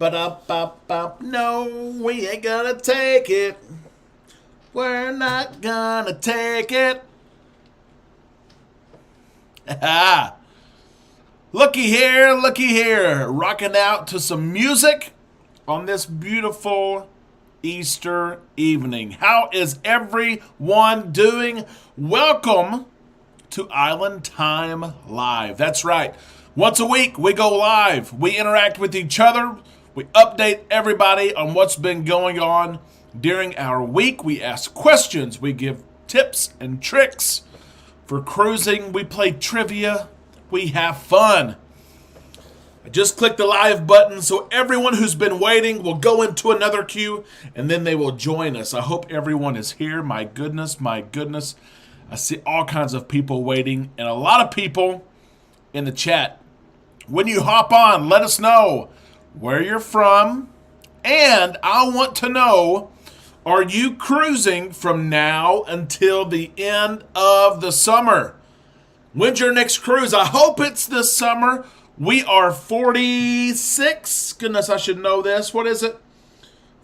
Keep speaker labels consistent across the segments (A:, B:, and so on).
A: Ba-da-ba-ba. No, we ain't gonna take it. We're not gonna take it. Looky here, rocking out to some music on this beautiful Easter evening. How is everyone doing? Welcome to Island Time Live. That's right. Once a week, we go live. We interact with each other. We update everybody on what's been going on during our week. We ask questions. We give tips and tricks for cruising. We play trivia. We have fun. I just click the live button so everyone who's been waiting will go into another queue and then they will join us. I hope everyone is here. My goodness. I see all kinds of people waiting and a lot of people in the chat. When you hop on, let us know where you're from. And I want to know, are you cruising from now until the end of the summer? When's your next cruise? I hope it's this summer. We are 46. Goodness, I should know this. What is it?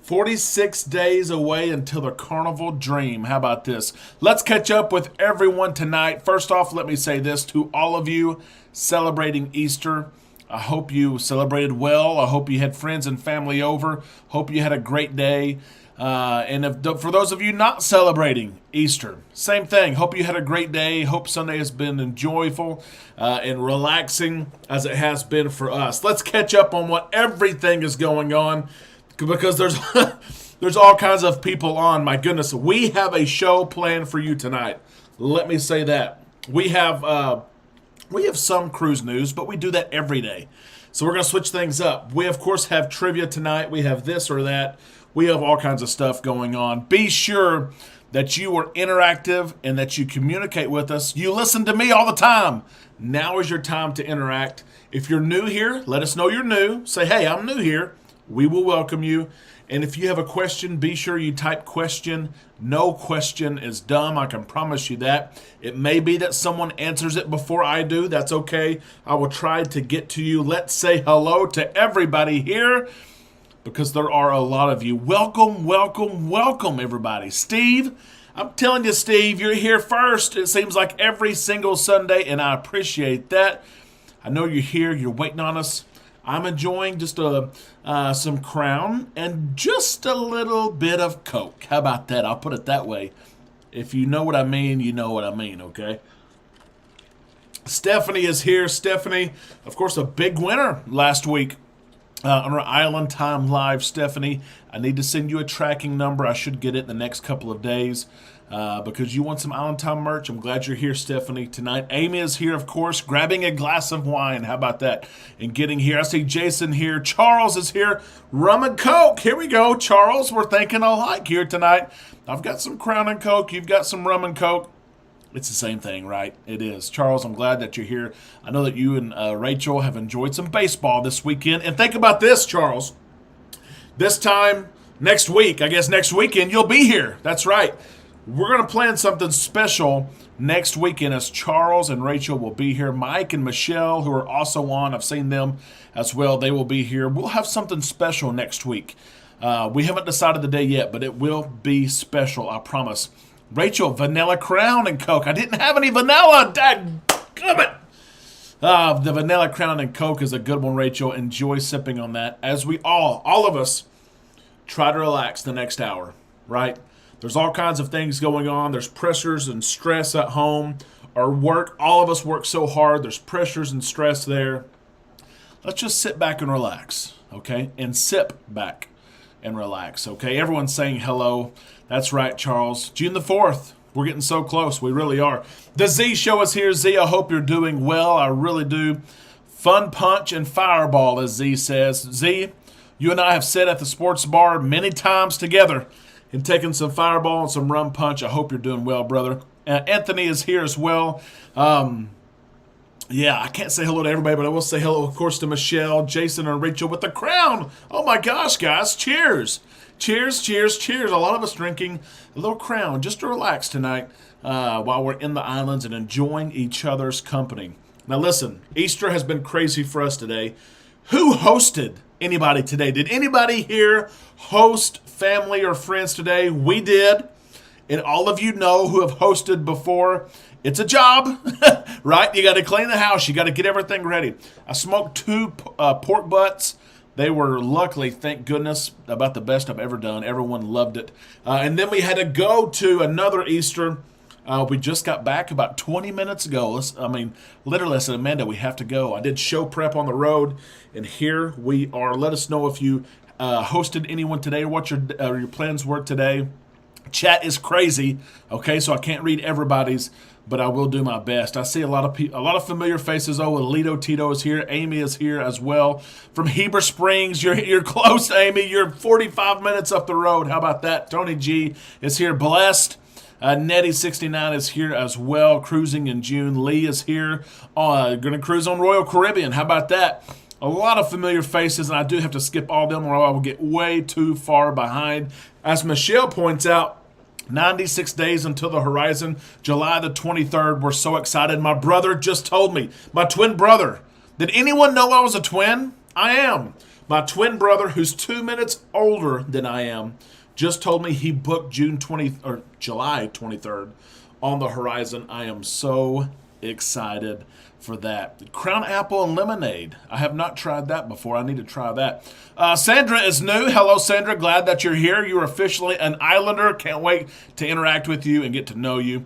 A: 46 days away until the Carnival Dream. How about this? Let's catch up with everyone tonight. First off, let me say this to all of you celebrating Easter. I hope you celebrated well. I hope you had friends and family over. Hope you had a great day. For those of you not celebrating Easter, same thing. Hope you had a great day. Hope Sunday has been enjoyable and relaxing as it has been for us. Let's catch up on what everything is going on because there's there's all kinds of people on. My goodness, we have a show planned for you tonight. Let me say that. We have some cruise news, but we do that every day. So we're going to switch things up. We, of course, have trivia tonight. We have this or that. We have all kinds of stuff going on. Be sure that you are interactive and that you communicate with us. You listen to me all the time. Now is your time to interact. If you're new here, let us know you're new. Say, hey, I'm new here. We will welcome you. And if you have a question, be sure you type question. No question is dumb. I can promise you that. It may be that someone answers it before I do. That's okay. I will try to get to you. Let's say hello to everybody here because there are a lot of you. Welcome, everybody. Steve, I'm telling you, Steve, you're here first. It seems like every single Sunday, and I appreciate that. I know you're here. You're waiting on us. I'm enjoying just some Crown and just a little bit of Coke. How about that? I'll put it that way. If you know what I mean, you know what I mean, okay? Stephanie is here. Stephanie, of course, a big winner last week on our Island Time Live. Stephanie, I need to send you a tracking number. I should get it in the next couple of days. Because you want some Island Time merch. I'm glad you're here, Stephanie, tonight. Amy is here, of course, grabbing a glass of wine. How about that? And getting here. I see Jason here. Charles is here. Rum and Coke. Here we go, Charles. We're thinking alike here tonight. I've got some Crown and Coke. You've got some rum and Coke. It's the same thing, right? It is. Charles, I'm glad that you're here. I know that you and Rachel have enjoyed some baseball this weekend. And think about this, Charles. This time next week, I guess next weekend, you'll be here. That's right. We're going to plan something special next weekend as Charles and Rachel will be here. Mike and Michelle, who are also on, I've seen them as well. They will be here. We'll have something special next week. We haven't decided the day yet, but it will be special, I promise. Rachel, vanilla Crown and Coke. I didn't have any vanilla. Dadgummit. The vanilla Crown and Coke is a good one, Rachel. Enjoy sipping on that. As we all of us, try to relax the next hour, right? There's all kinds of things going on. There's pressures and stress at home. Our work, all of us work so hard. There's pressures and stress there. Let's just sit back and relax, okay? And sip back and relax, okay? Everyone's saying hello. That's right, Charles. June the 4th. We're getting so close. We really are. The Z Show is here. Z, I hope you're doing well. I really do. Fun punch and fireball, as Z says. Z, you and I have sat at the sports bar many times together and taking some fireball and some rum punch. I hope you're doing well, brother. Anthony is here as well. Yeah, I can't say hello to everybody, but I will say hello, of course, to Michelle, Jason, and Rachel with the Crown. Oh, my gosh, guys. Cheers. Cheers, cheers, cheers. A lot of us drinking a little Crown just to relax tonight while we're in the islands and enjoying each other's company. Now, listen, Easter has been crazy for us today. Who hosted anybody today. Did anybody here host family or friends today? We did. And all of you know who have hosted before, it's a job, right? You got to clean the house. You got to get everything ready. I smoked 2 pork butts. They were luckily, thank goodness, about the best I've ever done. Everyone loved it. And then we had to go to another Easter. We just got back about 20 minutes ago. Literally, I said, Amanda, we have to go. I did show prep on the road, and here we are. Let us know if you hosted anyone today or what your plans were today. Chat is crazy, okay, so I can't read everybody's, but I will do my best. I see a lot of familiar faces. Oh, Alito Tito is here. Amy is here as well. From Heber Springs, you're close, Amy. You're 45 minutes up the road. How about that? Tony G is here. Blessed. Nettie69 is here as well, cruising in June. Lee is here. Going to cruise on Royal Caribbean. How about that? A lot of familiar faces, and I do have to skip all of them or I will get way too far behind. As Michelle points out, 96 days until the horizon, July the 23rd. We're so excited. My brother just told me, my twin brother. Did anyone know I was a twin? I am. My twin brother, who's 2 minutes older than I am, just told me he booked July 23rd on the horizon. I am so excited for that. Crown apple and lemonade. I have not tried that before. I need to try that. Sandra is new. Hello, Sandra. Glad that you're here. You're officially an Islander. Can't wait to interact with you and get to know you.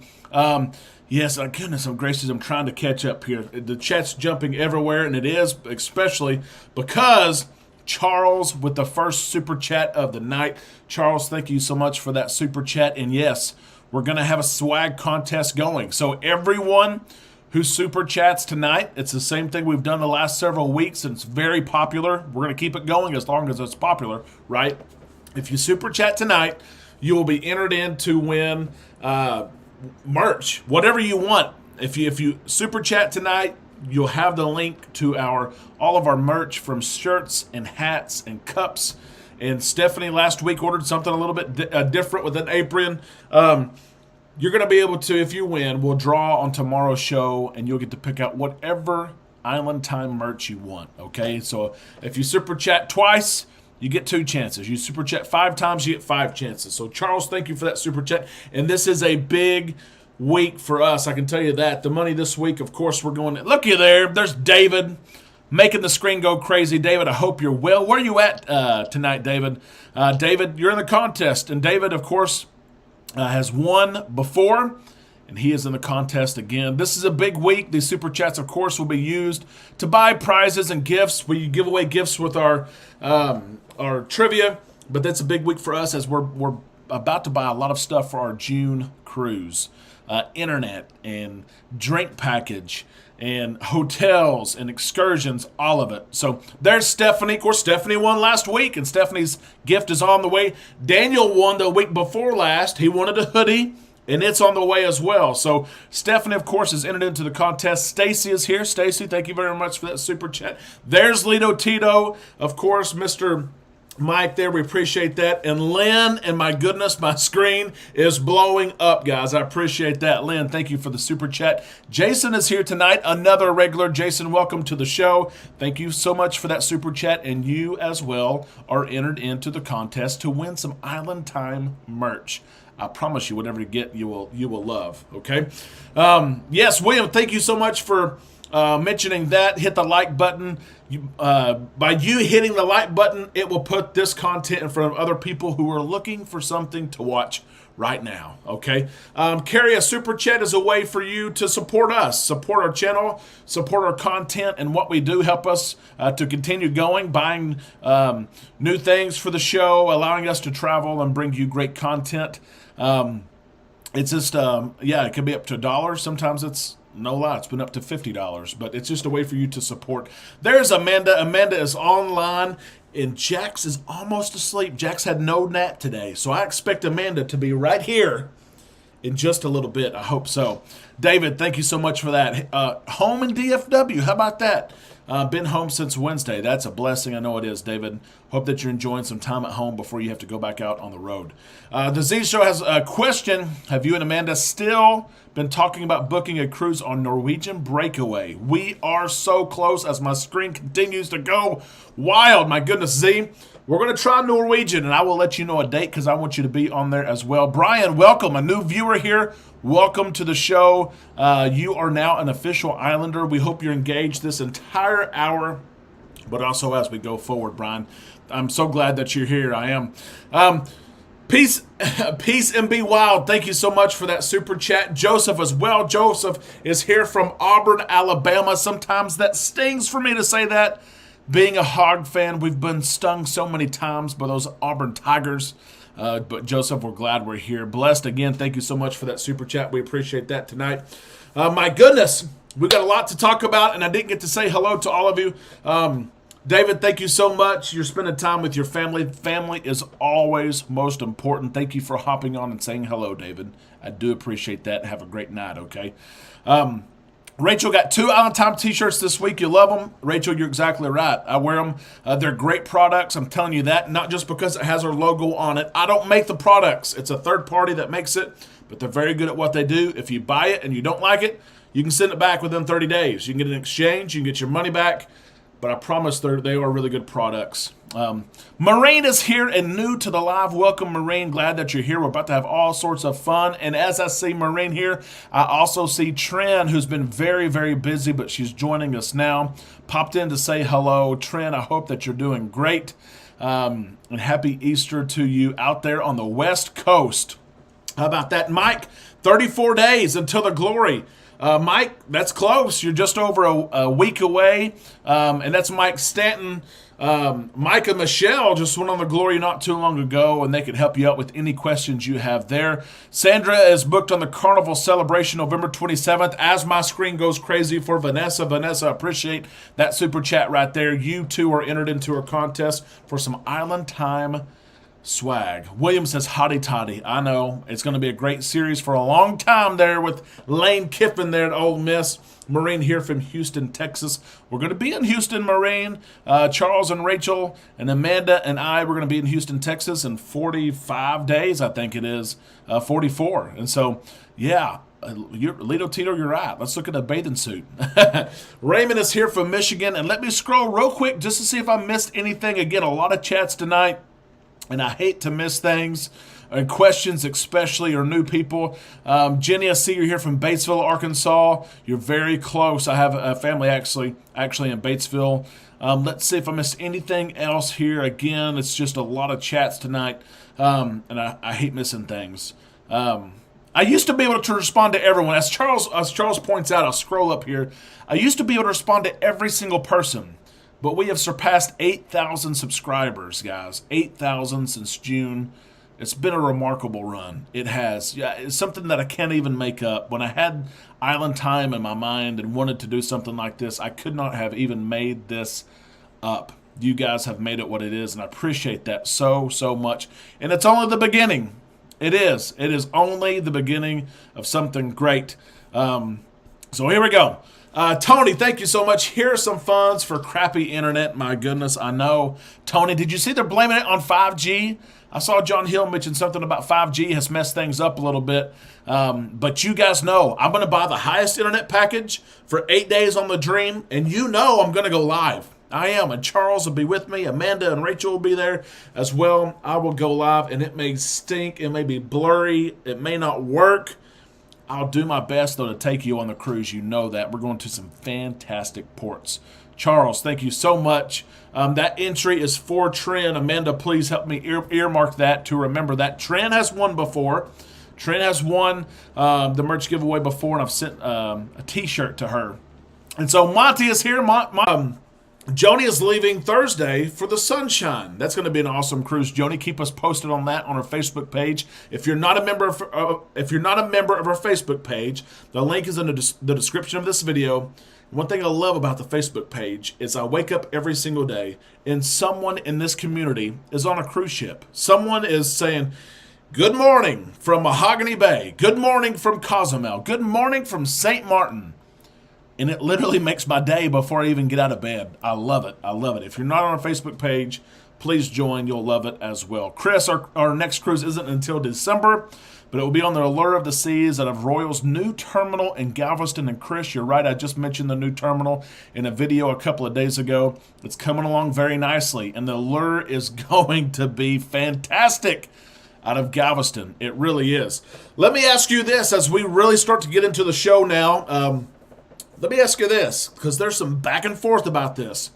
A: Yes, goodness gracious, I'm trying to catch up here. The chat's jumping everywhere, and it is, especially because Charles with the first super chat of the night. Charles, thank you so much for that super chat. And yes, we're going to have a swag contest going. So everyone who super chats tonight, it's the same thing we've done the last several weeks, and it's very popular. We're going to keep it going as long as it's popular, right? If you super chat tonight, you will be entered in to win merch, whatever you want. If you super chat tonight, you'll have the link to all of our merch, from shirts and hats and cups. And Stephanie last week ordered something a little bit different with an apron. You're going to be able to, if you win, we'll draw on tomorrow's show, and you'll get to pick out whatever Island Time merch you want, okay? So if you super chat twice, you get 2 chances. You super chat 5 times, you get 5 chances. So Charles, thank you for that super chat. And this is a big week for us, I can tell you that. The money this week, of course, we're going to, looky there, there's David making the screen go crazy. David, I hope you're well. Where are you at tonight, David? David, you're in the contest. And David, of course, has won before, and he is in the contest again. This is a big week. These super chats, of course, will be used to buy prizes and gifts. We give away gifts with our trivia, but that's a big week for us as we're about to buy a lot of stuff for our June cruise. Internet and drink package and hotels and excursions, all of it. So there's Stephanie. Of course, Stephanie won last week, and Stephanie's gift is on the way. Daniel won the week before last. He wanted a hoodie, and it's on the way as well. So Stephanie, of course, is entered into the contest. Stacy is here. Stacy, thank you very much for that super chat. There's Lito Tito, of course, Mr. Mike there, we appreciate that. And Lynn, and my goodness, my screen is blowing up, guys. I appreciate that. Lynn, thank you for the super chat. Jason is here tonight, another regular. Jason, welcome to the show. Thank you so much for that super chat. And you as well are entered into the contest to win some Island Time merch. I promise you, whatever you get, you will love, okay? Yes, William, thank you so much for mentioning that. Hit the like button. By you hitting the like button, it will put this content in front of other people who are looking for something to watch right now, okay? Carry a super chat is a way for you to support us, support our channel, support our content and what we do, help us to continue going, buying new things for the show, allowing us to travel and bring you great content. It's just, it can be up to $1. Sometimes it's no lie, it's been up to $50, but it's just a way for you to support. There's Amanda. Amanda is online, and Jax is almost asleep. Jax had no nap today, so I expect Amanda to be right here in just a little bit. I hope so. David, thank you so much for that. Home in DFW. How about that? Been home since Wednesday. That's a blessing. I know it is, David. Hope that you're enjoying some time at home before you have to go back out on the road. The Z Show has a question. Have you and Amanda still been talking about booking a cruise on Norwegian Breakaway? We are so close as my screen continues to go wild. My goodness, Z. We're going to try Norwegian, and I will let you know a date because I want you to be on there as well. Brian, welcome. A new viewer here. Welcome to the show. You are now an official Islander. We hope you're engaged this entire hour, but also as we go forward, Brian. I'm so glad that you're here. I am. Peace and be wild. Thank you so much for that super chat. Joseph as well. Joseph is here from Auburn, Alabama. Sometimes that stings for me to say that. Being a Hog fan, we've been stung so many times by those Auburn Tigers. But Joseph, we're glad we're here. Blessed again. Thank you so much for that super chat. We appreciate that tonight. My goodness, we got a lot to talk about, and I didn't get to say hello to all of you. David, thank you so much. You're spending time with your family. Family is always most important. Thank you for hopping on and saying hello, David. I do appreciate that. Have a great night, okay? Rachel got 2 Island Time t-shirts this week. You love them? Rachel, you're exactly right. I wear them. They're great products. I'm telling you that, not just because it has our logo on it. I don't make the products. It's a third party that makes it, but they're very good at what they do. If you buy it and you don't like it, you can send it back within 30 days. You can get an exchange. You can get your money back, but I promise they are really good products. Maureen is here and new to the live. Welcome, Maureen. Glad that you're here. We're about to have all sorts of fun. And as I see Maureen here, I also see Trin, who's been very, very busy, but she's joining us now. Popped in to say hello. Trin, I hope that you're doing great. And happy Easter to you out there on the West Coast. How about that? Mike, 34 days until the glory. Mike, that's close. You're just over a week away. And that's Mike Stanton. Mike and Michelle just went on the glory not too long ago, and they could help you out with any questions you have there. Sandra is booked on the Carnival celebration November 27th. As my screen goes crazy for Vanessa. Vanessa, appreciate that super chat right there. You two are entered into a contest for some Island Time swag. William says, hotty toddy. I know. It's going to be a great series for a long time there with Lane Kiffin there at Ole Miss. Maureen here from Houston, Texas. We're going to be in Houston, Maureen. Charles and Rachel and Amanda and I, we're going to be in Houston, Texas in 45 days, I think it is. 44. And so, yeah, Lito Tito, you're right. Let's look at a bathing suit. Raymond is here from Michigan. And let me scroll real quick just to see if I missed anything. Again, a lot of chats tonight. And I hate to miss things and questions, especially, or new people. Jenny, I see you're here from Batesville, Arkansas. You're very close. I have a family actually in Batesville. Let's see if I missed anything else here. Again, it's just a lot of chats tonight, and I hate missing things. I used to be able to respond to everyone. As Charles points out, I'll scroll up here. I used to be able to respond to every single person. But we have surpassed 8,000 subscribers, guys. 8,000 since June. It's been a remarkable run. It has. Yeah, it's something that I can't even make up. When I had Island Time in my mind and wanted to do something like this, I could not have even made this up. You guys have made it what it is, and I appreciate that so, so much. And it's only the beginning. It is. It is only the beginning of something great. So here we go. Tony, thank you so much. Here are some funds for crappy internet. My goodness, I know. Tony, did you see they're blaming it on 5G? I saw John Hill mention something about 5G has messed things up a little bit. But you guys know I'm going to buy the highest internet package for 8 days on the Dream, and you know I'm going to go live. I am, and Charles will be with me. Amanda and Rachel will be there as well. I will go live, and it may stink. It may be blurry. It may not work. I'll do my best, though, to take you on the cruise. You know that. We're going to some fantastic ports. Charles, thank you so much. That entry is for Trin. Amanda, please help me earmark that to remember that. Trin has won before. Trin has won the merch giveaway before, and I've sent a T-shirt to her. And so Monty is here. Joni is leaving Thursday for the Sunshine. That's going to be an awesome cruise. Joni, keep us posted on that on our Facebook page. If you're not a member of our Facebook page, the link is in the description of this video. One thing I love about the Facebook page is I wake up every single day and someone in this community is on a cruise ship. Someone is saying, Good morning from Mahogany Bay. Good morning from Cozumel. Good morning from St. Martin. And it literally makes my day before I even get out of bed. I love it. I love it. If you're not on our Facebook page, please join. You'll love it as well. Chris, our next cruise isn't until December, but it will be on the Allure of the Seas out of Royal's new terminal in Galveston. And Chris, you're right. I just mentioned the new terminal in a video a couple of days ago. It's coming along very nicely, and the Allure is going to be fantastic out of Galveston. It really is. Let me ask you this as we really start to get into the show now. Let me ask you this, because there's some back and forth about this.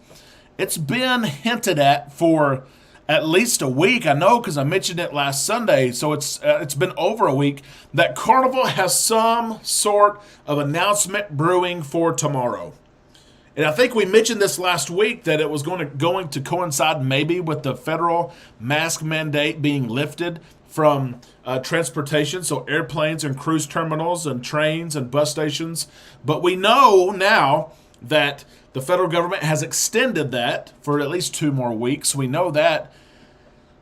A: It's been hinted at for at least a week. I know because I mentioned it last Sunday, so it's been over a week, that Carnival has some sort of announcement brewing for tomorrow. And I think we mentioned this last week that it was going to coincide maybe with the federal mask mandate being lifted from transportation, so airplanes and cruise terminals and trains and bus stations. But we know now that the federal government has extended that for at least 2 more weeks. We know that.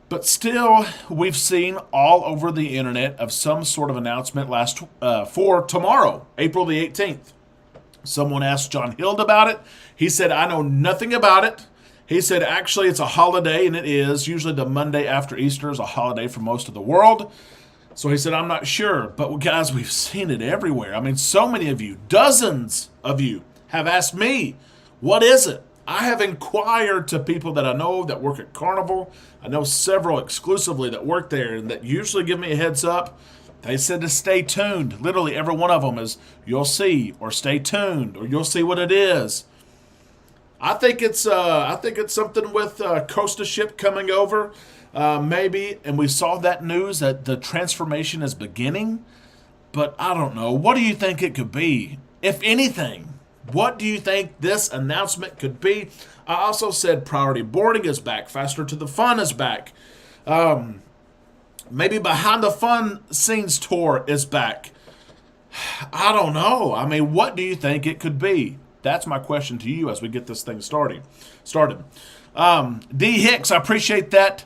A: But still, we've seen all over the internet of some sort of announcement for tomorrow, April the 18th. Someone asked John Hild about it. He said, I know nothing about it. He said, actually, it's a holiday, and it is. Usually the Monday after Easter is a holiday for most of the world. So he said, I'm not sure. But, guys, we've seen it everywhere. I mean, so many of you, dozens of you, have asked me, what is it? I have inquired to people that I know that work at Carnival. I know several exclusively that work there and that usually give me a heads up. They said to stay tuned. Literally every one of them is, you'll see, or stay tuned, or you'll see what it is. I think it's something with Costa ship coming over, maybe. And we saw that news that the transformation is beginning. But I don't know. What do you think it could be? If anything, what do you think this announcement could be? I also said priority boarding is back. Faster to the Fun is back. Maybe Behind the Fun Scenes Tour is back. I don't know. I mean, what do you think it could be? That's my question to you as we get this thing started. D. Hicks, I appreciate that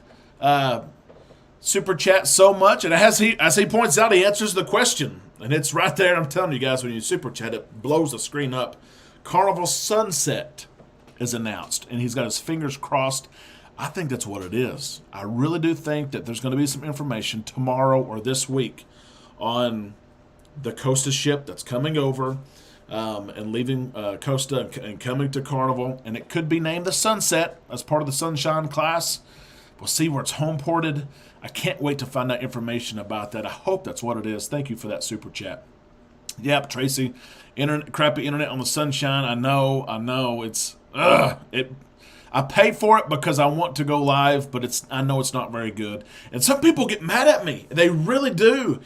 A: super chat so much. And as he points out, he answers the question. And it's right there. I'm telling you guys, when you super chat, it blows the screen up. Carnival Sunset is announced. And he's got his fingers crossed. I think that's what it is. I really do think that there's going to be some information tomorrow or this week on the Costa ship that's coming over. And leaving Costa and coming to Carnival. And it could be named the Sunset as part of the Sunshine class. We'll see where it's home ported. I can't wait to find out information about that. I hope that's what it is. Thank you for that super chat. Yep, Tracy. Crappy internet on the Sunshine. I know. It's I pay for it because I want to go live, but I know it's not very good. And some people get mad at me. They really do.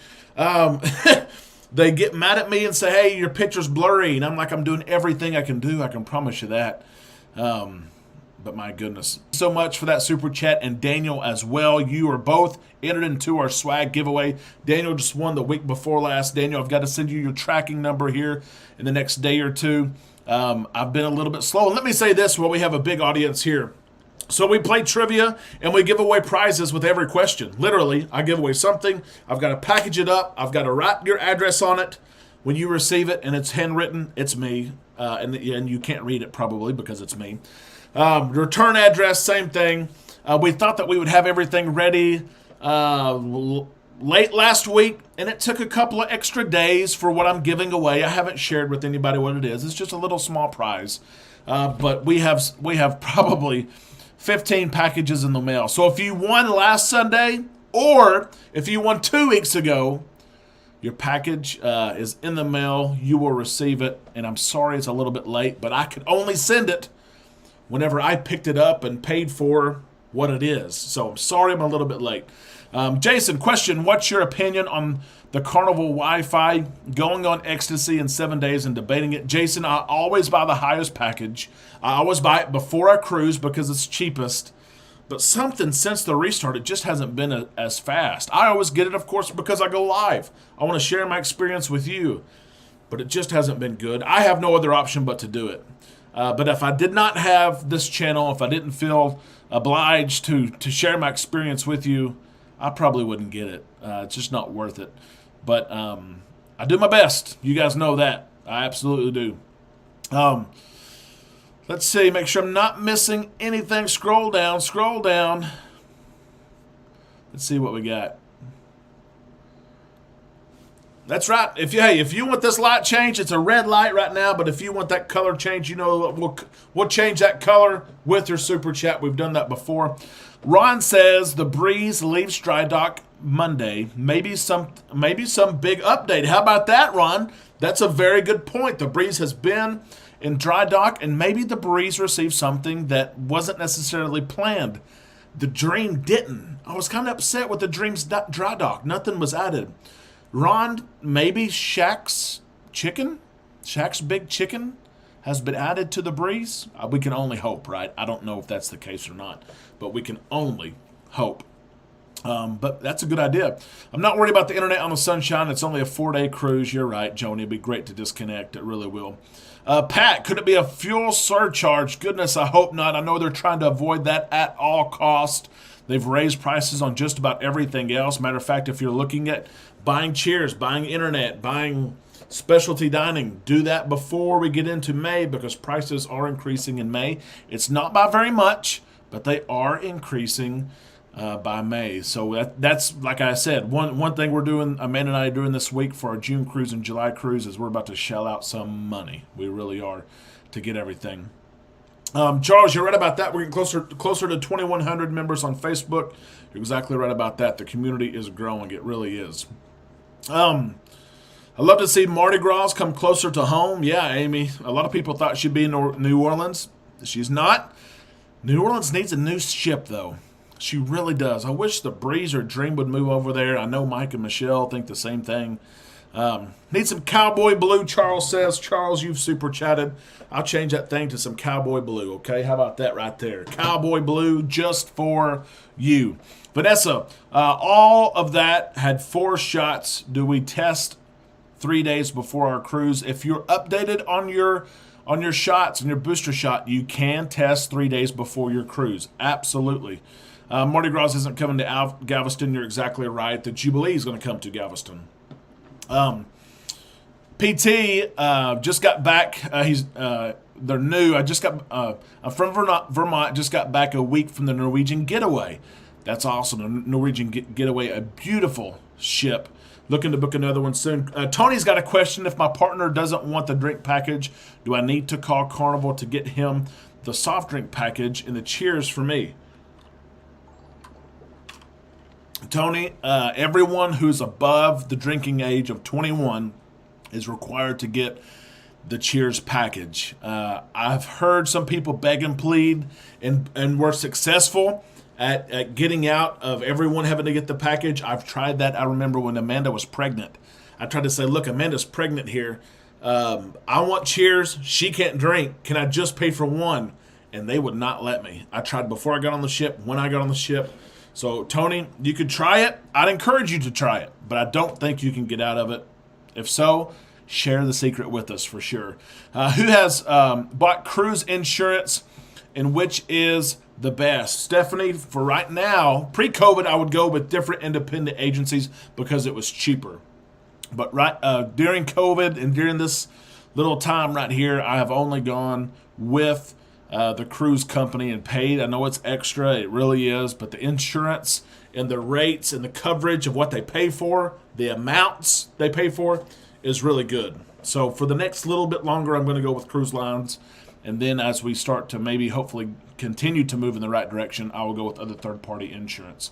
A: They get mad at me and say, hey, your picture's blurry. And I'm like, I'm doing everything I can do. I can promise you that. But my goodness. So much for that super chat. And Daniel as well. You are both entered into our swag giveaway. Daniel just won the week before last. Daniel, I've got to send you your tracking number here in the next day or two. I've been a little bit slow. And let me say this while we have a big audience here. So we play trivia, and we give away prizes with every question. Literally, I give away something. I've got to package it up. I've got to write your address on it. When you receive it, and it's handwritten, it's me. And you can't read it probably because it's me. Return address, same thing. We thought that we would have everything ready late last week, and it took a couple of extra days for what I'm giving away. I haven't shared with anybody what it is. It's just a little small prize. But we have probably 15 packages in the mail. So if you won last Sunday, or if you won 2 weeks ago, your package is in the mail. You will receive it. And I'm sorry it's a little bit late, but I could only send it whenever I picked it up and paid for what it is. So I'm sorry I'm a little bit late. Jason, question, what's your opinion on the Carnival Wi-Fi going on ecstasy in 7 days and debating it? Jason, I always buy the highest package. I always buy it before I cruise because it's cheapest. But something since the restart, it just hasn't been as fast. I always get it, of course, because I go live. I want to share my experience with you. But it just hasn't been good. I have no other option but to do it. But if I did not have this channel, if I didn't feel obliged to share my experience with you, I probably wouldn't get it. It's just not worth it. But I do my best. You guys know that. I absolutely do. Let's see. Make sure I'm not missing anything. Scroll down. Scroll down. Let's see what we got. That's right. If you want this light change, it's a red light right now. But if you want that color change, we'll change that color with your super chat. We've done that before. Ron says the Breeze leaves dry dock Monday. Maybe some big update. How about that, Ron? That's a very good point. The Breeze has been in dry dock, and maybe the Breeze received something that wasn't necessarily planned. The Dream didn't. I was kind of upset with the Dream's dry dock. Nothing was added. Ron, maybe Shaq's Big Chicken has been added to the Breeze. We can only hope, right? I don't know if that's the case or not, but we can only hope. But that's a good idea. I'm not worried about the internet on the Sunshine. It's only a 4-day cruise. You're right, Joni. It'd be great to disconnect. It really will. Pat, could it be a fuel surcharge? Goodness, I hope not. I know they're trying to avoid that at all cost. They've raised prices on just about everything else. Matter of fact, if you're looking at buying chairs, buying internet, buying specialty dining, do that before we get into May because prices are increasing in May. It's not by very much, but they are increasing by May. So that's like I said, one thing we're doing, Amanda and I are doing this week for our June cruise and July cruise is we're about to shell out some money. We really are to get everything. Charles, you're right about that. We're getting closer to 2,100 members on Facebook. You're exactly right about that. The community is growing. It really is. I love to see Mardi Gras come closer to home. Yeah, Amy. A lot of people thought she'd be in New Orleans. She's not. New Orleans needs a new ship, though. She really does. I wish the Breeze or Dream would move over there. I know Mike and Michelle think the same thing. Need some cowboy blue, Charles says. Charles, you've super chatted. I'll change that thing to some cowboy blue, okay? How about that right there? Cowboy blue just for you. Vanessa, all of that had 4 shots. Do we test 3 days before our cruise? If you're updated on your shots and your booster shot, you can test 3 days before your cruise. Absolutely. Mardi Gras isn't coming to Galveston. You're exactly right. The Jubilee is going to come to Galveston. PT just got back. They're new. I'm from Vermont. Just got back a week from the Norwegian Getaway. That's awesome. The Norwegian Getaway, a beautiful ship. Looking to book another one soon. Tony's got a question. If my partner doesn't want the drink package, do I need to call Carnival to get him the soft drink package and the cheers for me? Tony, everyone who's above the drinking age of 21 is required to get the cheers package. I've heard some people beg and plead and were successful at getting out of everyone having to get the package. I've tried that. I remember when Amanda was pregnant. I tried to say, look, Amanda's pregnant here. I want cheers. She can't drink. Can I just pay for one? And they would not let me. I tried before I got on the ship, when I got on the ship. So, Tony, you could try it. I'd encourage you to try it, but I don't think you can get out of it. If so, share the secret with us for sure. Who has bought cruise insurance and which is the best? Stephanie, for right now, pre-COVID, I would go with different independent agencies because it was cheaper. But during COVID and during this little time right here, I have only gone with the cruise company and paid. I know it's extra, it really is, but the insurance and the rates and the coverage of what they pay for, the amounts they pay for, is really good. So for the next little bit longer, I'm going to go with cruise lines, and then as we start to maybe hopefully continue to move in the right direction, I will go with other third-party insurance.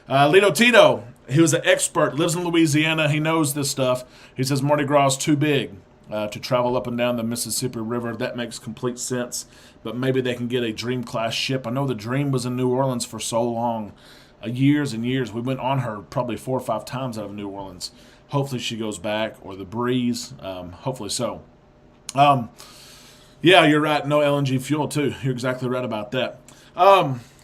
A: Lito Tito, he was an expert, lives in Louisiana, he knows this stuff. He says Mardi Gras is too big to travel up and down the Mississippi River. That makes complete sense, but maybe they can get a Dream class ship. I know the Dream was in New Orleans for so long, years and years. We went on her probably 4 or 5 times out of New Orleans. Hopefully she goes back, or the Breeze, hopefully so. Yeah, you're right, no LNG fuel too. You're exactly right about that.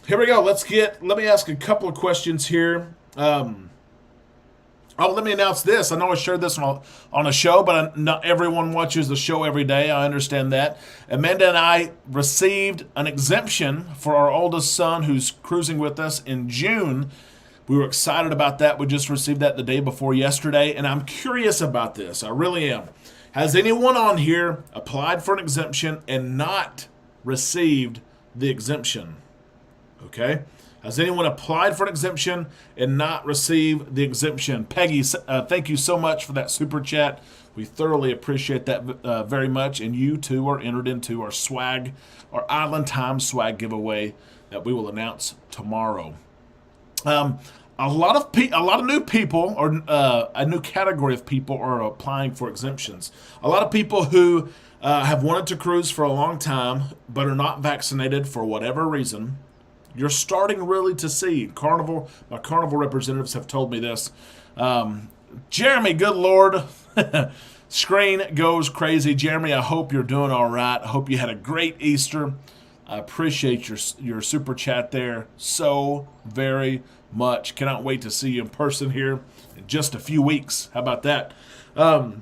A: Here we go. Let me ask a couple of questions here. Let me announce this. I know I shared this on a show, but not everyone watches the show every day. I understand that. Amanda and I received an exemption for our oldest son who's cruising with us in June We were excited about that. We just received that the day before yesterday, and I'm curious about this. I really am. Has anyone on here applied for an exemption and not received the exemption? Okay. Has anyone applied for an exemption and not received the exemption? Peggy, thank you so much for that super chat. We thoroughly appreciate that very much. And you too are entered into our swag, our Island Time swag giveaway that we will announce tomorrow. A lot of new people, or a new category of people, are applying for exemptions. A lot of people who have wanted to cruise for a long time but are not vaccinated for whatever reason. You're starting really to see Carnival. My Carnival representatives have told me this. Jeremy, good Lord, screen goes crazy. Jeremy, I hope you're doing all right. I hope you had a great Easter. I appreciate your super chat there so very much. Cannot wait to see you in person here in just a few weeks. How about that? But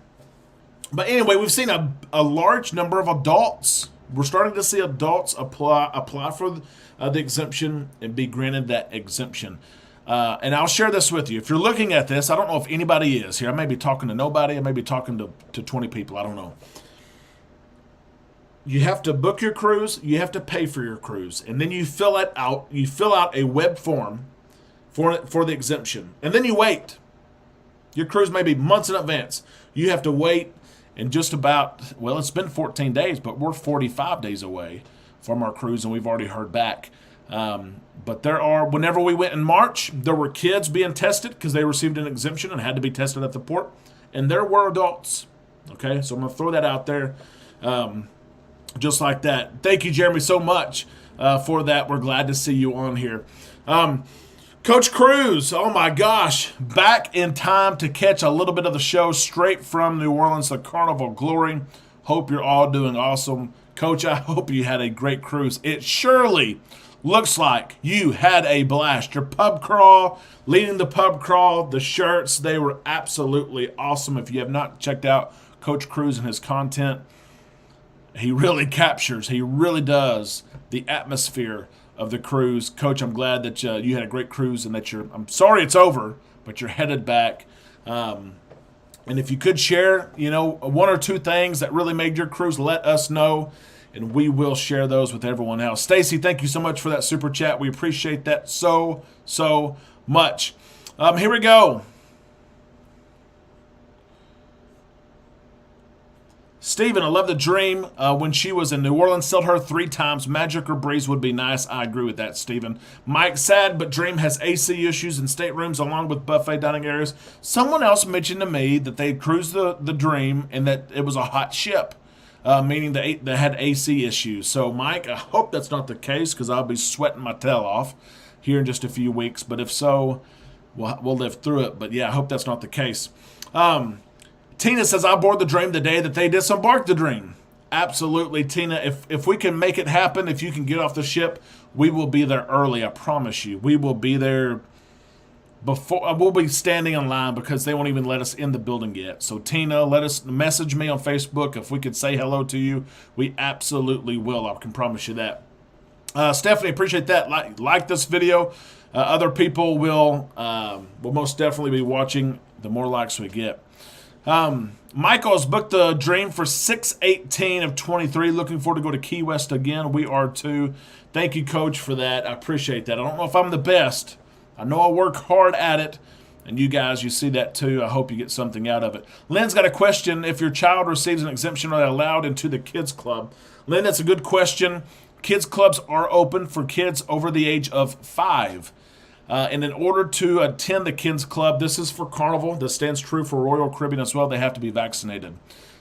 A: anyway, we've seen a large number of adults. We're starting to see adults apply for the exemption and be granted that exemption. And I'll share this with you. If you're looking at this, I don't know if anybody is here. I may be talking to nobody. I may be talking to 20 people. I don't know. You have to book your cruise. You have to pay for your cruise. And then you fill it out. You fill out a web form for the exemption. And then you wait. Your cruise may be months in advance. You have to wait. And just about, well, it's been 14 days, but we're 45 days away from our cruise, and we've already heard back. But whenever we went in March, there were kids being tested because they received an exemption and had to be tested at the port. And there were adults. Okay, so I'm going to throw that out there just like that. Thank you, Jeremy, so much for that. We're glad to see you on here. Coach Cruz, oh my gosh, back in time to catch a little bit of the show straight from New Orleans, the Carnival Glory. Hope you're all doing awesome. Coach, I hope you had a great cruise. It surely looks like you had a blast. Your pub crawl, leading the pub crawl, the shirts, they were absolutely awesome. If you have not checked out Coach Cruz and his content, he really captures, he really does the atmosphere of the cruise. Coach, I'm glad that you had a great cruise and that I'm sorry it's over, but you're headed back. And if you could share, one or two things that really made your cruise, let us know, and we will share those with everyone else. Stacy, thank you so much for that super chat. We appreciate that so much. Here we go. Steven, I love the Dream. When she was in New Orleans, sailed her 3 times. Magic or Breeze would be nice. I agree with that, Steven. Mike, sad, but Dream has AC issues in staterooms along with buffet dining areas. Someone else mentioned to me that they cruised the Dream and that it was a hot ship, meaning they had AC issues. So, Mike, I hope that's not the case because I'll be sweating my tail off here in just a few weeks. But if so, we'll live through it. But, yeah, I hope that's not the case. Tina says, I board the Dream the day that they disembarked the Dream. Absolutely, Tina. If we can make it happen, if you can get off the ship, we will be there early, I promise you. We will be there before. We'll be standing in line because they won't even let us in the building yet. So, Tina, message me on Facebook if we could say hello to you. We absolutely will. I can promise you that. Stephanie, appreciate that. Like this video. Other people will most definitely be watching the more likes we get. Michael's booked the Dream for 6/18 of 23. Looking forward to go to Key West again. We are too. Thank you, Coach, for that. I appreciate that. I don't know if I'm the best. I know I work hard at it. And you guys, you see that too. I hope you get something out of it. Lynn's got a question. If your child receives an exemption, are they allowed into the kids club? Lynn, that's a good question. Kids clubs are open for kids over the age of 5. And in order to attend the kids club, this is for Carnival. This stands true for Royal Caribbean as well. They have to be vaccinated.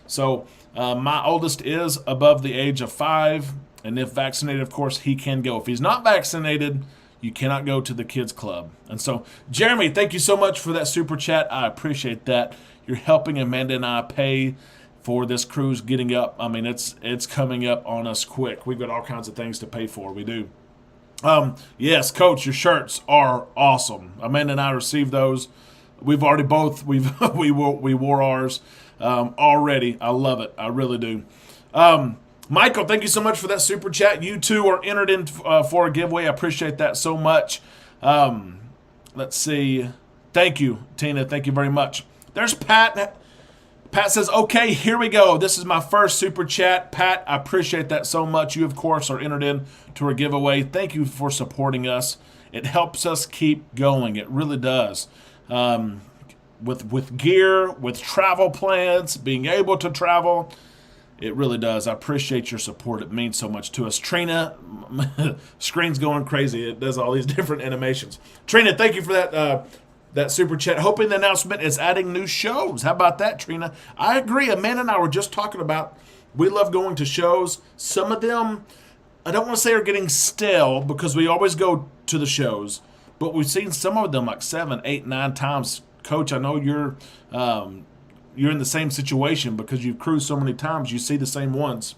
A: So my oldest is above the age of 5. And if vaccinated, of course, he can go. If he's not vaccinated, you cannot go to the kids club. And so, Jeremy, thank you so much for that super chat. I appreciate that. You're helping Amanda and I pay for this cruise getting up. I mean, it's coming up on us quick. We've got all kinds of things to pay for. We do. Yes, Coach, your shirts are awesome. Amanda and I received those. We've already we wore ours already. I love it. I really do. Michael, thank you so much for that super chat. You too are entered in for a giveaway. I appreciate that so much. Let's see. Thank you, Tina. Thank you very much. There's Pat. Pat says, okay, here we go. This is my first super chat. Pat, I appreciate that so much. You, of course, are entered in to our giveaway. Thank you for supporting us. It helps us keep going. It really does. With gear, with travel plans, being able to travel, it really does. I appreciate your support. It means so much to us. Trina, screen's going crazy. It does all these different animations. Trina, thank you for that super chat. Hoping the announcement is adding new shows. How about that, Trina? I agree. Amanda and I were just talking about we love going to shows. Some of them, I don't want to say are getting stale because we always go to the shows, but we've seen some of them like 7, 8, 9 times. Coach, I know you're in the same situation because you've cruised so many times. You see the same ones.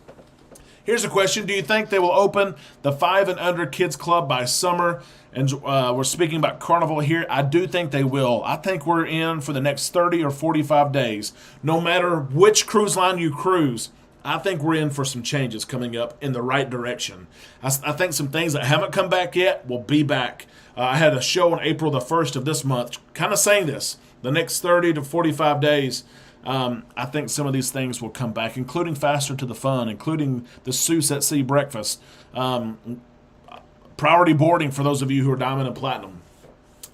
A: Here's a question. Do you think they will open the 5 and under kids club by summer? And we're speaking about Carnival here. I do think they will. I think we're in for the next 30 or 45 days. No matter which cruise line you cruise, I think we're in for some changes coming up in the right direction. I think some things that haven't come back yet will be back. I had a show on April the 1st of this month kind of saying this. The next 30 to 45 days, I think some of these things will come back, including Faster to the Fun, including the Seuss at Sea breakfast, priority boarding for those of you who are Diamond and Platinum.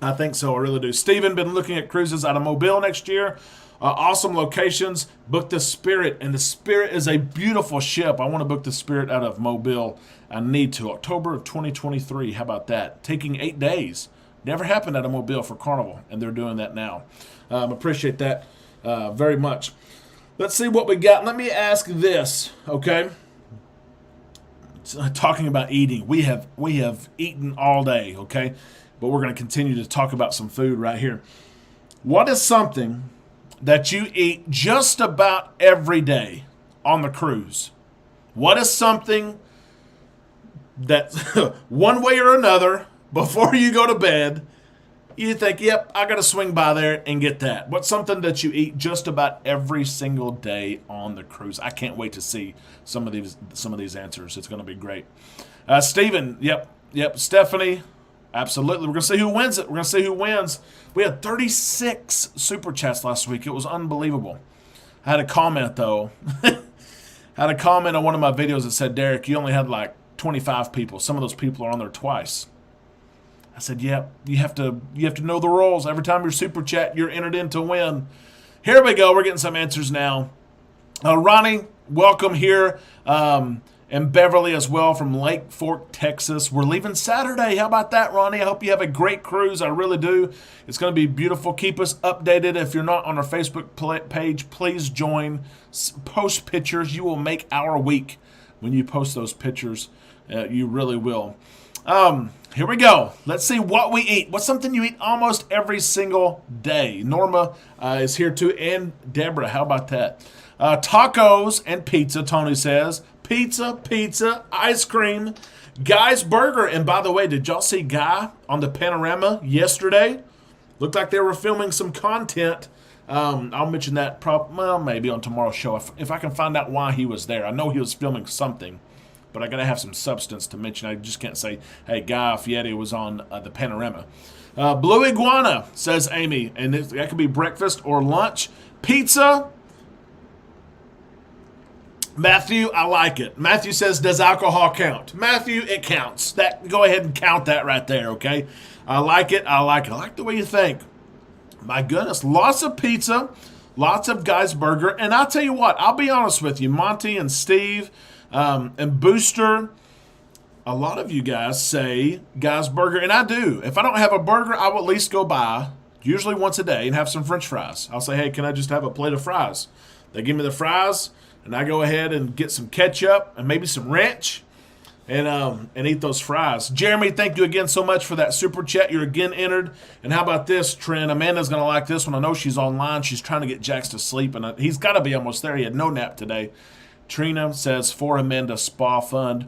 A: I think so. I really do. Steven, been looking at cruises out of Mobile next year. Awesome locations. Book the Spirit, and the Spirit is a beautiful ship. I want to book the Spirit out of Mobile. I need to. October of 2023. How about that? Taking 8 days. Never happened out of Mobile for Carnival, and they're doing that now. Appreciate that very much. Let's see what we got. Let me ask this, okay? Talking about eating. We have eaten all day, okay? But we're going to continue to talk about some food right here. What is something that you eat just about every day on the cruise? What is something that one way or another, before you go to bed, you think, yep, I got to swing by there and get that? What's something that you eat just about every single day on the cruise? I can't wait to see some of these answers. It's going to be great. Steven, yep. Stephanie, absolutely. We're going to see who wins it. We're going to see who wins. We had 36 super chats last week. It was unbelievable. I had a comment, though. Had a comment on one of my videos that said, Derek, you only had like 25 people. Some of those people are on there twice. I said, yeah, you have to know the rules. Every time you're super chat, you're entered in to win. Here we go. We're getting some answers now. Ronnie, welcome here. And Beverly as well from Lake Fork, Texas. We're leaving Saturday. How about that, Ronnie? I hope you have a great cruise. I really do. It's going to be beautiful. Keep us updated. If you're not on our Facebook page, please join. Post pictures. You will make our week when you post those pictures. You really will. Here we go. Let's see what we eat. What's something you eat almost every single day? Norma is here too, and Deborah. How about that? Tacos and pizza, Tony says. Pizza, ice cream, Guy's Burger. And by the way, did y'all see Guy on the panorama yesterday? Looked like they were filming some content. I'll mention that maybe on tomorrow's show if I can find out why he was there. I know he was filming something, but I got to have some substance to mention. I just can't say, hey, Guy Fieri was on the panorama. Blue Iguana, says Amy, and that could be breakfast or lunch. Pizza. Matthew, I like it. Matthew says, does alcohol count? Matthew, it counts. Go ahead and count that right there, okay? I like it. I like the way you think. My goodness, lots of pizza, lots of Guy's Burger. And I'll tell you what, I'll be honest with you, Monty and Steve and Booster, a lot of you guys say Guy's Burger, and I do. If I don't have a burger, I will at least go by, usually once a day, and have some French fries. I'll say, hey, can I just have a plate of fries? They give me the fries, and I go ahead and get some ketchup and maybe some ranch and eat those fries. Jeremy, thank you again so much for that super chat. You're again entered. And how about this, Trent? Amanda's going to like this one. I know she's online. She's trying to get Jax to sleep, and he's got to be almost there. He had no nap today. Trina says, for Amanda Spa Fund.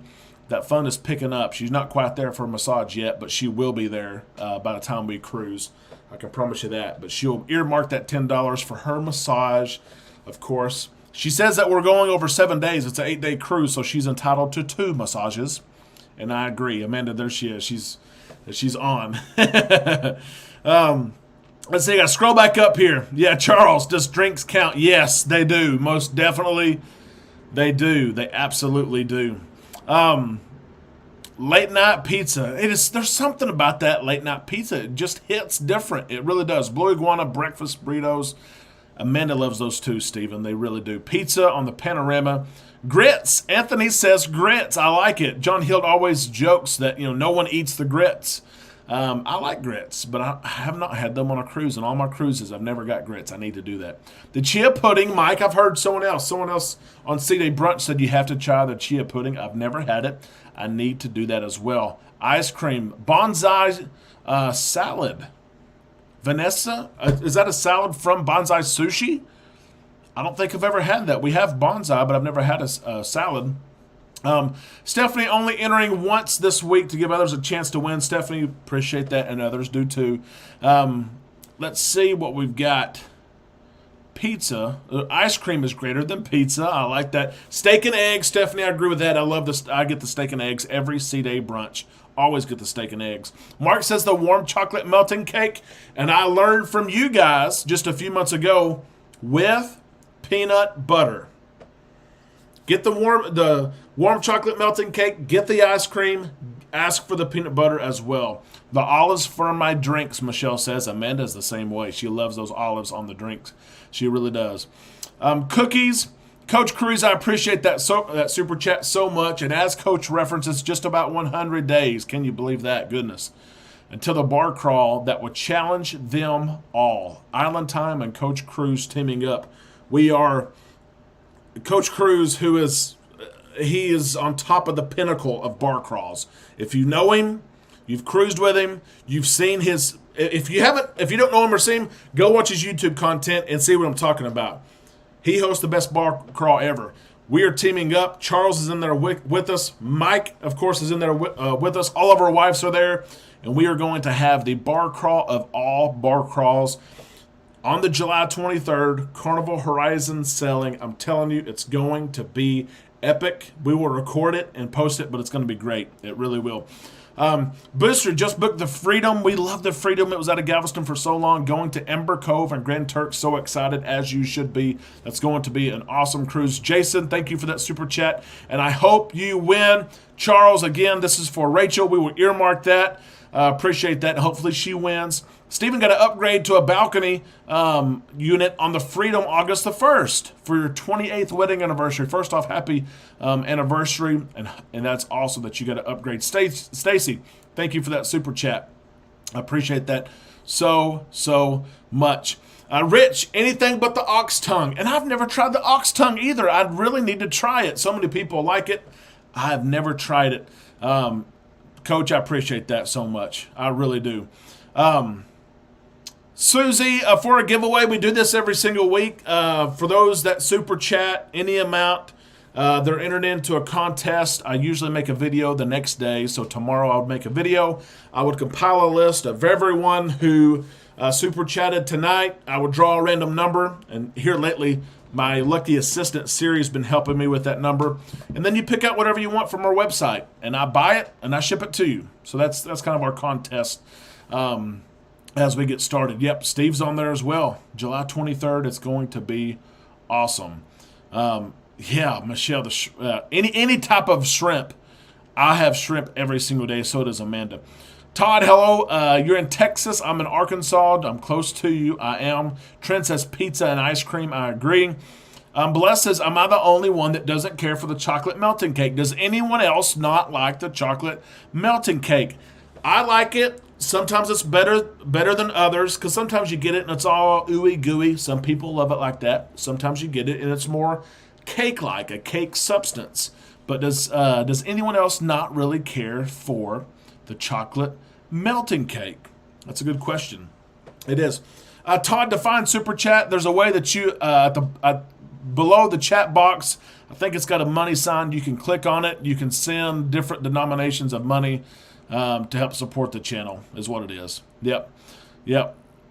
A: That fund is picking up. She's not quite there for a massage yet, but she will be there by the time we cruise. I can promise you that. But she'll earmark that $10 for her massage, of course. She says that we're going over 7 days. It's an 8-day cruise, so she's entitled to 2 massages. And I agree. Amanda, there she is. She's on. Let's see. I scroll back up here. Yeah, Charles, does drinks count? Yes, they do. Most definitely, they do. They absolutely do. Late night pizza. There's something about that late night pizza. It just hits different. It really does. Blue Iguana breakfast burritos. Amanda loves those too, Stephen. They really do. Pizza on the panorama. Grits. Anthony says grits. I like it. John Hild always jokes that no one eats the grits. I like grits, but I have not had them on a cruise. On all my cruises, I've never got grits. I need to do that. The chia pudding, Mike, I've heard someone else on C-Day Brunch said you have to try the chia pudding. I've never had it. I need to do that as well. Ice cream, bonsai salad. Vanessa, is that a salad from Bonsai Sushi? I don't think I've ever had that. We have bonsai, but I've never had a salad. Stephanie only entering once this week to give others a chance to win. Stephanie, appreciate that, and others do too. Let's see what we've got. Pizza. Ice cream is greater than pizza. I like that. Steak and eggs. Stephanie, I agree with that. I love this. I get the steak and eggs every C-Day brunch. Always get the steak and eggs. Mark says the warm chocolate melting cake. And I learned from you guys just a few months ago with peanut butter. Get the warm chocolate melting cake. Get the ice cream. Ask for the peanut butter as well. The olives for my drinks, Michelle says. Amanda's the same way. She loves those olives on the drinks. She really does. Cookies. Coach Cruz, I appreciate that super chat so much. And as Coach references, just about 100 days. Can you believe that? Goodness. Until the bar crawl that would challenge them all. Island Time and Coach Cruz teaming up. We are Coach Cruz, he is on top of the pinnacle of bar crawls. If you know him, you've cruised with him, you've seen his. If you don't know him or see him, go watch his YouTube content and see what I'm talking about. He hosts the best bar crawl ever. We are teaming up. Charles is in there with us. Mike, of course, is in there with us. All of our wives are there. And we are going to have the bar crawl of all bar crawls on the July 23rd, Carnival Horizon selling. I'm telling you, it's going to be epic. We will record it and post it, but it's going to be great. It really will. Booster just booked the Freedom. We love the Freedom. It was out of Galveston for so long. Going to Ember Cove and Grand Turk. So excited, as you should be. That's going to be an awesome cruise. Jason, thank you for that super chat. And I hope you win. Charles, again, this is for Rachel. We will earmark that. Appreciate that. Hopefully she wins. Stephen got to upgrade to a balcony unit on the Freedom August the 1st for your 28th wedding anniversary. First off, happy anniversary, and that's awesome that you got to upgrade. Stacy, thank you for that super chat. I appreciate that so much. Rich, anything but the ox tongue, and I've never tried the ox tongue either. I really need to try it. So many people like it. I have never tried it. Coach, I appreciate that so much. I really do. Susie, for a giveaway, we do this every single week. For those that super chat any amount, they're entered into a contest. I usually make a video the next day, so tomorrow I would make a video. I would compile a list of everyone who super chatted tonight. I would draw a random number, and here lately, my lucky assistant Siri has been helping me with that number. And then you pick out whatever you want from our website, and I buy it and I ship it to you. So that's kind of our contest. As we get started. Yep, Steve's on there as well. July 23rd, it's going to be awesome. Yeah, Michelle, any type of shrimp. I have shrimp every single day, so does Amanda. Todd, hello. You're in Texas. I'm in Arkansas. I'm close to you. I am. Trent says pizza and ice cream. I agree. Bless says, am I the only one that doesn't care for the chocolate melting cake? Does anyone else not like the chocolate melting cake? I like it. Sometimes it's better than others because sometimes you get it and it's all ooey gooey. Some people love it like that. Sometimes you get it and it's more cake-like, a cake substance. But does anyone else not really care for the chocolate melting cake? That's a good question. It is. Todd, define super chat. There's a way that you below the chat box. I think it's got a money sign. You can click on it. You can send different denominations of money. To help support the channel is what it is. Yep.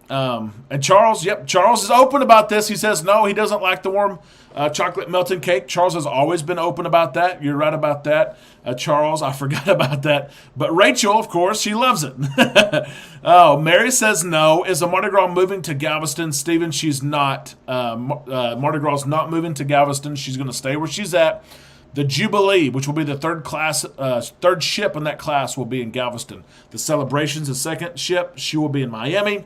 A: And Charles, Charles is open about this. He says no, he doesn't like the warm chocolate melted cake. Charles has always been open about that. You're right about that, Charles. I forgot about that. But Rachel, of course, she loves it. Oh, Mary says no. Is a Mardi Gras moving to Galveston? Stephen, she's not. Mardi Gras is not moving to Galveston. She's going to stay where she's at. The Jubilee, which will be the third ship in that class, will be in Galveston. The Celebrations, the second ship, she will be in Miami.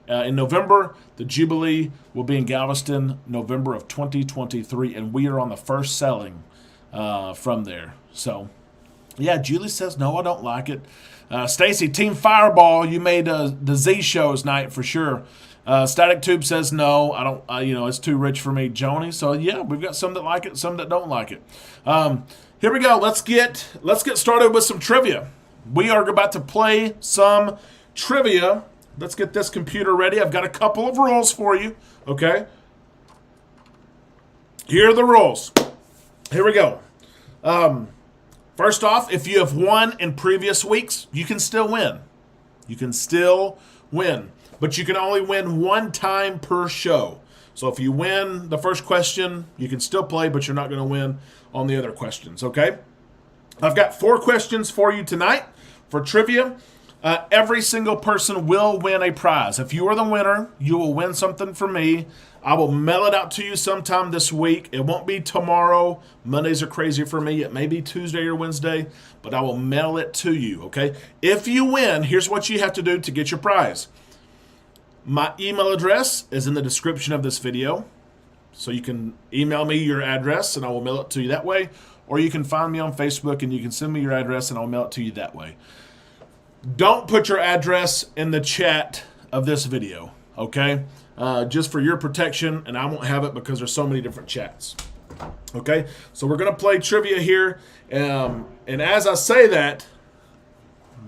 A: In November, the Jubilee will be in Galveston, November of 2023, and we are on the first sailing from there. So, yeah, Julie says, no, I don't like it. Stacy, Team Fireball, you made the Z shows night for sure. Static Tube says, no, I don't, it's too rich for me, Joni. So, yeah, we've got some that like it, some that don't like it. Here we go. Let's get started with some trivia. We are about to play some trivia. Let's get this computer ready. I've got a couple of rules for you, okay? Here are the rules. Here we go. First off, if you have won in previous weeks, you can still win. You can still win. But you can only win one time per show. So if you win the first question, you can still play, but you're not going to win on the other questions, okay? I've got 4 questions for you tonight for trivia. Every single person will win a prize. If you are the winner, you will win something from me. I will mail it out to you sometime this week. It won't be tomorrow. Mondays are crazy for me. It may be Tuesday or Wednesday, but I will mail it to you, okay? If you win, here's what you have to do to get your prize. My email address is in the description of this video, so you can email me your address and I will mail it to you that way, or you can find me on Facebook and you can send me your address and I'll mail it to you that way. Don't put your address in the chat of this video, okay? Just for your protection, and I won't have it because there's so many different chats. Okay, so we're going to play trivia here, and as I say that,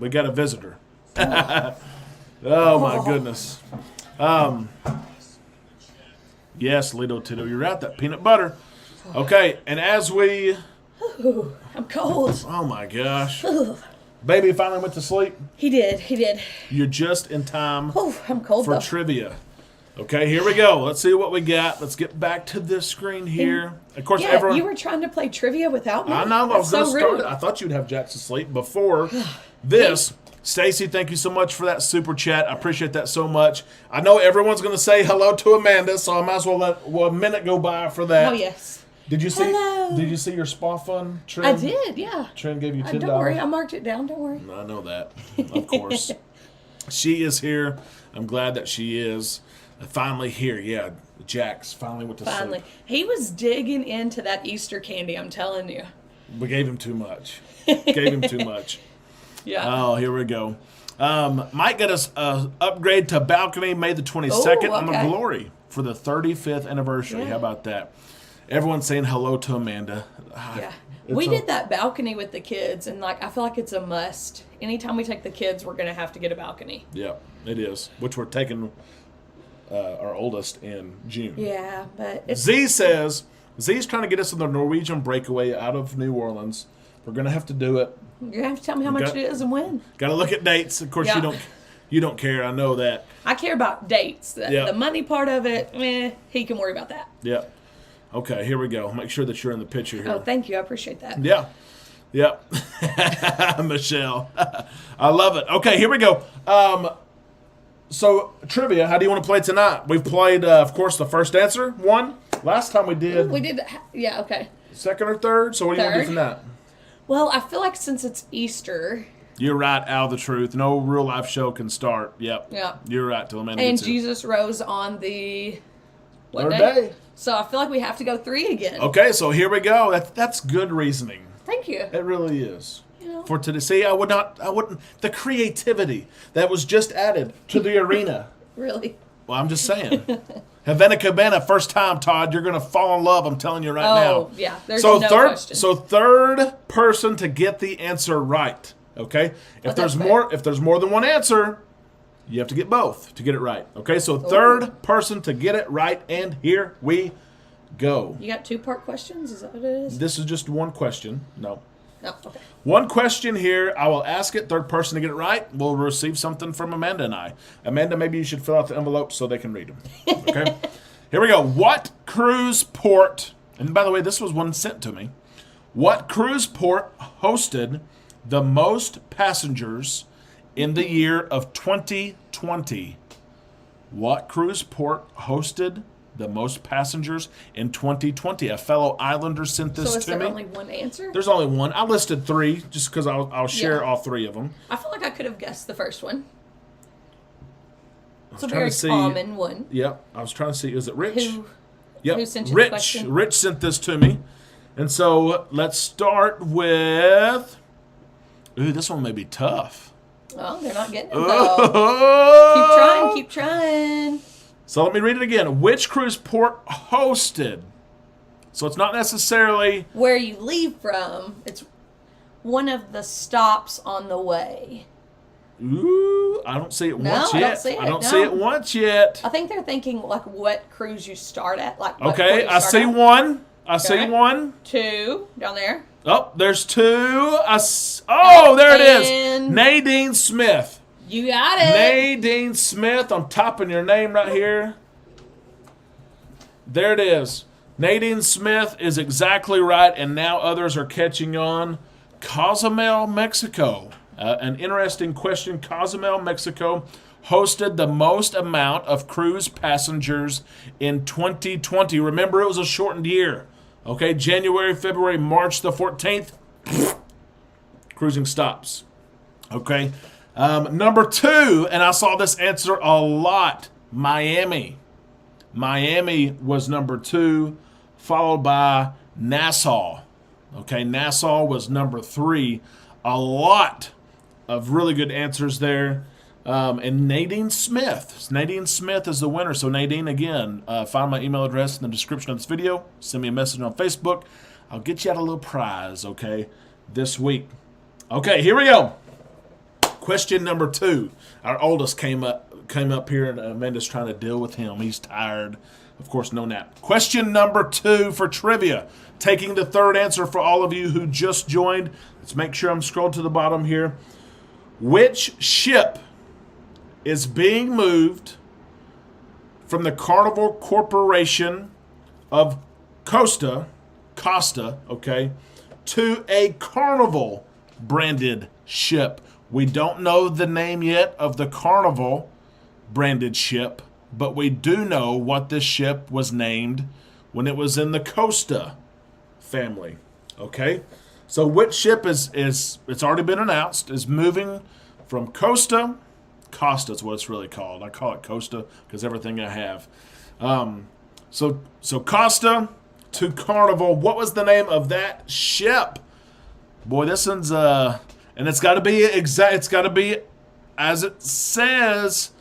A: we got a visitor. Oh, my goodness. Yes, Lido Tito, you're right, that peanut butter. Okay, and as we...
B: Ooh, I'm cold.
A: Oh, my gosh.
B: Ooh.
A: Baby finally went to sleep?
B: He did.
A: You're just in time
B: I'm cold,
A: for
B: though.
A: trivia. Okay, here we go. Let's see what we got. Let's get back to this screen here. Of course, everyone...
B: you were trying to play trivia without me?
A: I know. I was going to start.
B: Rude.
A: I thought you'd have Jackson sleep before this. Stacy, thank you so much for that super chat. I appreciate that so much. I know everyone's going to say hello to Amanda, so I might as well let a minute go by for that.
B: Oh, yes.
A: Did you see?
B: Hello.
A: Did you see your spa fund trend?
B: I did, yeah.
A: Trend gave you $10.
B: Don't worry, I marked it down. Don't worry.
A: I know that, of course. She is here. I'm glad that she is finally here. Yeah, Jax finally went to sleep.
B: He was digging into that Easter candy, I'm telling you.
A: We gave him too much. Gave him too much.
B: Yeah.
A: Oh, here we go. Mike got us upgrade to balcony May the 22nd on the Glory for the 35th anniversary. Yeah. How about that? Everyone's saying hello to Amanda.
B: Yeah. We did that balcony with the kids, and I feel like it's a must. Anytime we take the kids, we're going to have to get a balcony.
A: Yeah, it is. Which we're taking our oldest in June.
B: Yeah, but it's...
A: Z's trying to get us on the Norwegian breakaway out of New Orleans. We're going to have to do it.
B: You're going to have to tell me how much it is and when.
A: Got to look at dates. Of course, you don't care. I know that.
B: I care about dates. The money part of it, he can worry about that.
A: Yeah. Okay, here we go. Make sure that you're in the picture here.
B: Oh, thank you. I appreciate that.
A: Yeah. Yep. Michelle. I love it. Okay, here we go. So, trivia, how do you want to play tonight? We've played, of course, the first answer, one. Last time we did...
B: yeah, okay.
A: Second or third? So what do you want to do tonight?
B: Well, I feel like since it's Easter...
A: You're right, Al the Truth. No real life show can start. Yep.
B: Yeah.
A: You're right, till Amanda
B: And
A: gets
B: Jesus rose on the...
A: Third day.
B: So I feel like we have to go 3 again.
A: Okay, so here we go. That's good reasoning.
B: Thank you.
A: It really is.
B: You know.
A: For today, see, I wouldn't. The creativity that was just added to the arena.
B: Really?
A: Well, I'm just saying. Havana Cabana, first time, Todd. You're gonna fall in love. I'm telling you right now.
B: Oh yeah, there's no question.
A: So third person to get the answer right. Okay. If there's more than one answer, you have to get both to get it right. Okay. So third person to get it right, and here we go.
B: You got 2-part questions? Is that what it is?
A: This is just one question. No.
B: No, okay.
A: One question here. I will ask it. Third person to get it right will receive something from Amanda and I. Amanda, maybe you should fill out the envelopes so they can read them. Okay? Here we go. What cruise port, and by the way, this was one sent to me. What cruise port hosted the most passengers in the year of 2020? What cruise port hosted the most passengers in 2020? A fellow Islander sent this
B: So is
A: to
B: there
A: me.
B: only one answer?
A: There's only one. I listed three just because I'll share all three of them.
B: I feel like I could have guessed the first one. It's a
A: trying
B: very
A: to see-
B: common one.
A: Yep. I was trying to see. Is it Rich?
B: Who sent you the
A: Rich.
B: question?
A: Rich sent this to me. And so let's start with. Ooh, this one may be tough.
B: Oh, they're not getting it though. Keep trying.
A: So let me read it again. Which cruise port hosted? So it's not necessarily.
B: Where you leave from, it's one of the stops on the way.
A: Ooh, I don't see it once yet.
B: I don't see it, no.
A: Once yet.
B: I think they're thinking like what cruise you start at. Like what
A: Okay,
B: port you
A: I
B: start
A: see
B: at.
A: one. I see
B: Okay.
A: one.
B: 2 down there.
A: Oh, there's two. There it is.
B: And-
A: Nadine Smith.
B: You got it.
A: Nadine Smith. I'm typing your name right here. There it is. Nadine Smith is exactly right, and now others are catching on. Cozumel, Mexico. An interesting question. Cozumel, Mexico hosted the most amount of cruise passengers in 2020. Remember, it was a shortened year. Okay, January, February, March the 14th, cruising stops. Okay, number 2, and I saw this answer a lot, Miami. Miami was number 2, followed by Nassau. Okay, Nassau was number 3. A lot of really good answers there. And Nadine Smith. Nadine Smith is the winner. So Nadine, again, find my email address in the description of this video. Send me a message on Facebook. I'll get you out a little prize, okay, this week. Okay, here we go. Question number 2. Our oldest came up here, and Amanda's trying to deal with him. He's tired. Of course, no nap. Question number 2 for trivia. Taking the third answer for all of you who just joined. Let's make sure I'm scrolled to the bottom here. Which ship is being moved from the Carnival Corporation of Costa, okay, to a Carnival branded ship? We don't know the name yet of the Carnival branded ship, but we do know what this ship was named when it was in the Costa family, okay? So which ship is it's already been announced, is moving from Costa is what it's really called. I call it Costa because everything I have. So Costa to Carnival. What was the name of that ship? Boy, this one's and it's got to be exact. It's got to be as it says.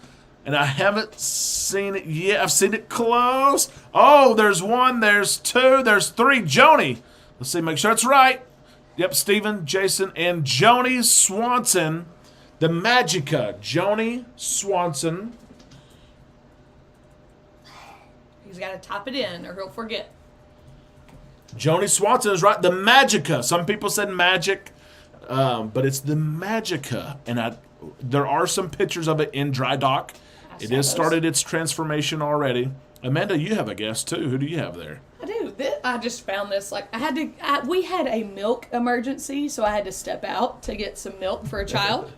A: And I haven't seen it yet. I've seen it close. Oh, there's 1, there's 2, there's 3. Joni. Let's see, make sure it's right. Yep, Stephen, Jason, and Joni Swanson. The Magica. Joni Swanson.
B: He's got to type it in or he'll forget.
A: Joni Swanson is right. The Magica. Some people said magic, but it's the Magica. And there are some pictures of it in dry dock. It has started its transformation already. Amanda, you have a guess too. Who do you have there?
B: I do. I just found this. Like we had a milk emergency, so I had to step out to get some milk for a child.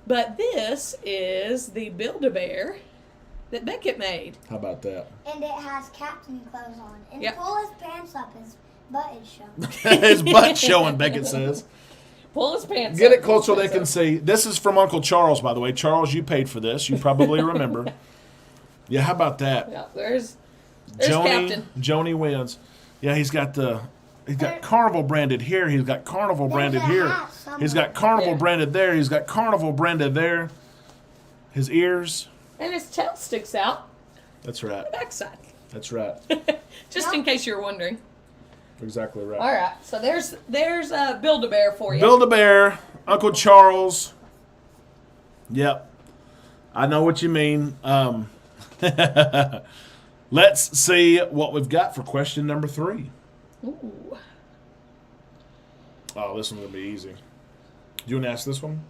B: But this is the Build-A-Bear that Beckett made.
A: How about that?
C: And it has captain clothes on. And
B: Yep.
C: pull his pants up, his butt is showing.
A: His butt showing, Beckett says.
B: Pull his pants
A: Get
B: up.
A: it close so they can see. This is from Uncle Charles, by the way. Charles, you paid for this. You probably remember. Yeah, how about that?
B: Yeah, there's Captain.
A: Joni wins. Yeah, he's got Carnival branded here. He's got Carnival branded here. He's got Carnival branded there. He's got Carnival branded there. His ears.
B: And his tail sticks out
A: That's right.
B: the backside.
A: That's right.
B: Just in case you're wondering.
A: Exactly right.
B: All right, so there's Build-A-Bear for you.
A: Build-A-Bear, Uncle Charles. Yep. I know what you mean. Let's see what we've got for question number 3.
B: Ooh.
A: Oh, this one's going to be easy. Do you want to ask this one?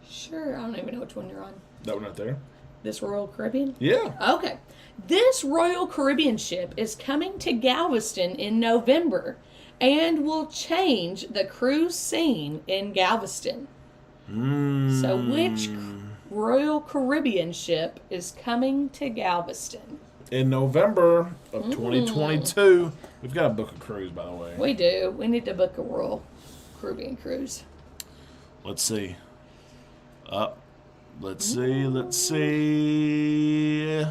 B: Sure. I don't even know which one you're on.
A: That one right there?
B: This Royal Caribbean?
A: Yeah.
B: Okay. This Royal Caribbean ship is coming to Galveston in November and will change the cruise scene in Galveston. So which Royal Caribbean ship is coming to Galveston?
A: In November of 2022, we've got to book a cruise, by the way.
B: We do. We need to book a Royal Caribbean cruise.
A: Let's see. Let's see.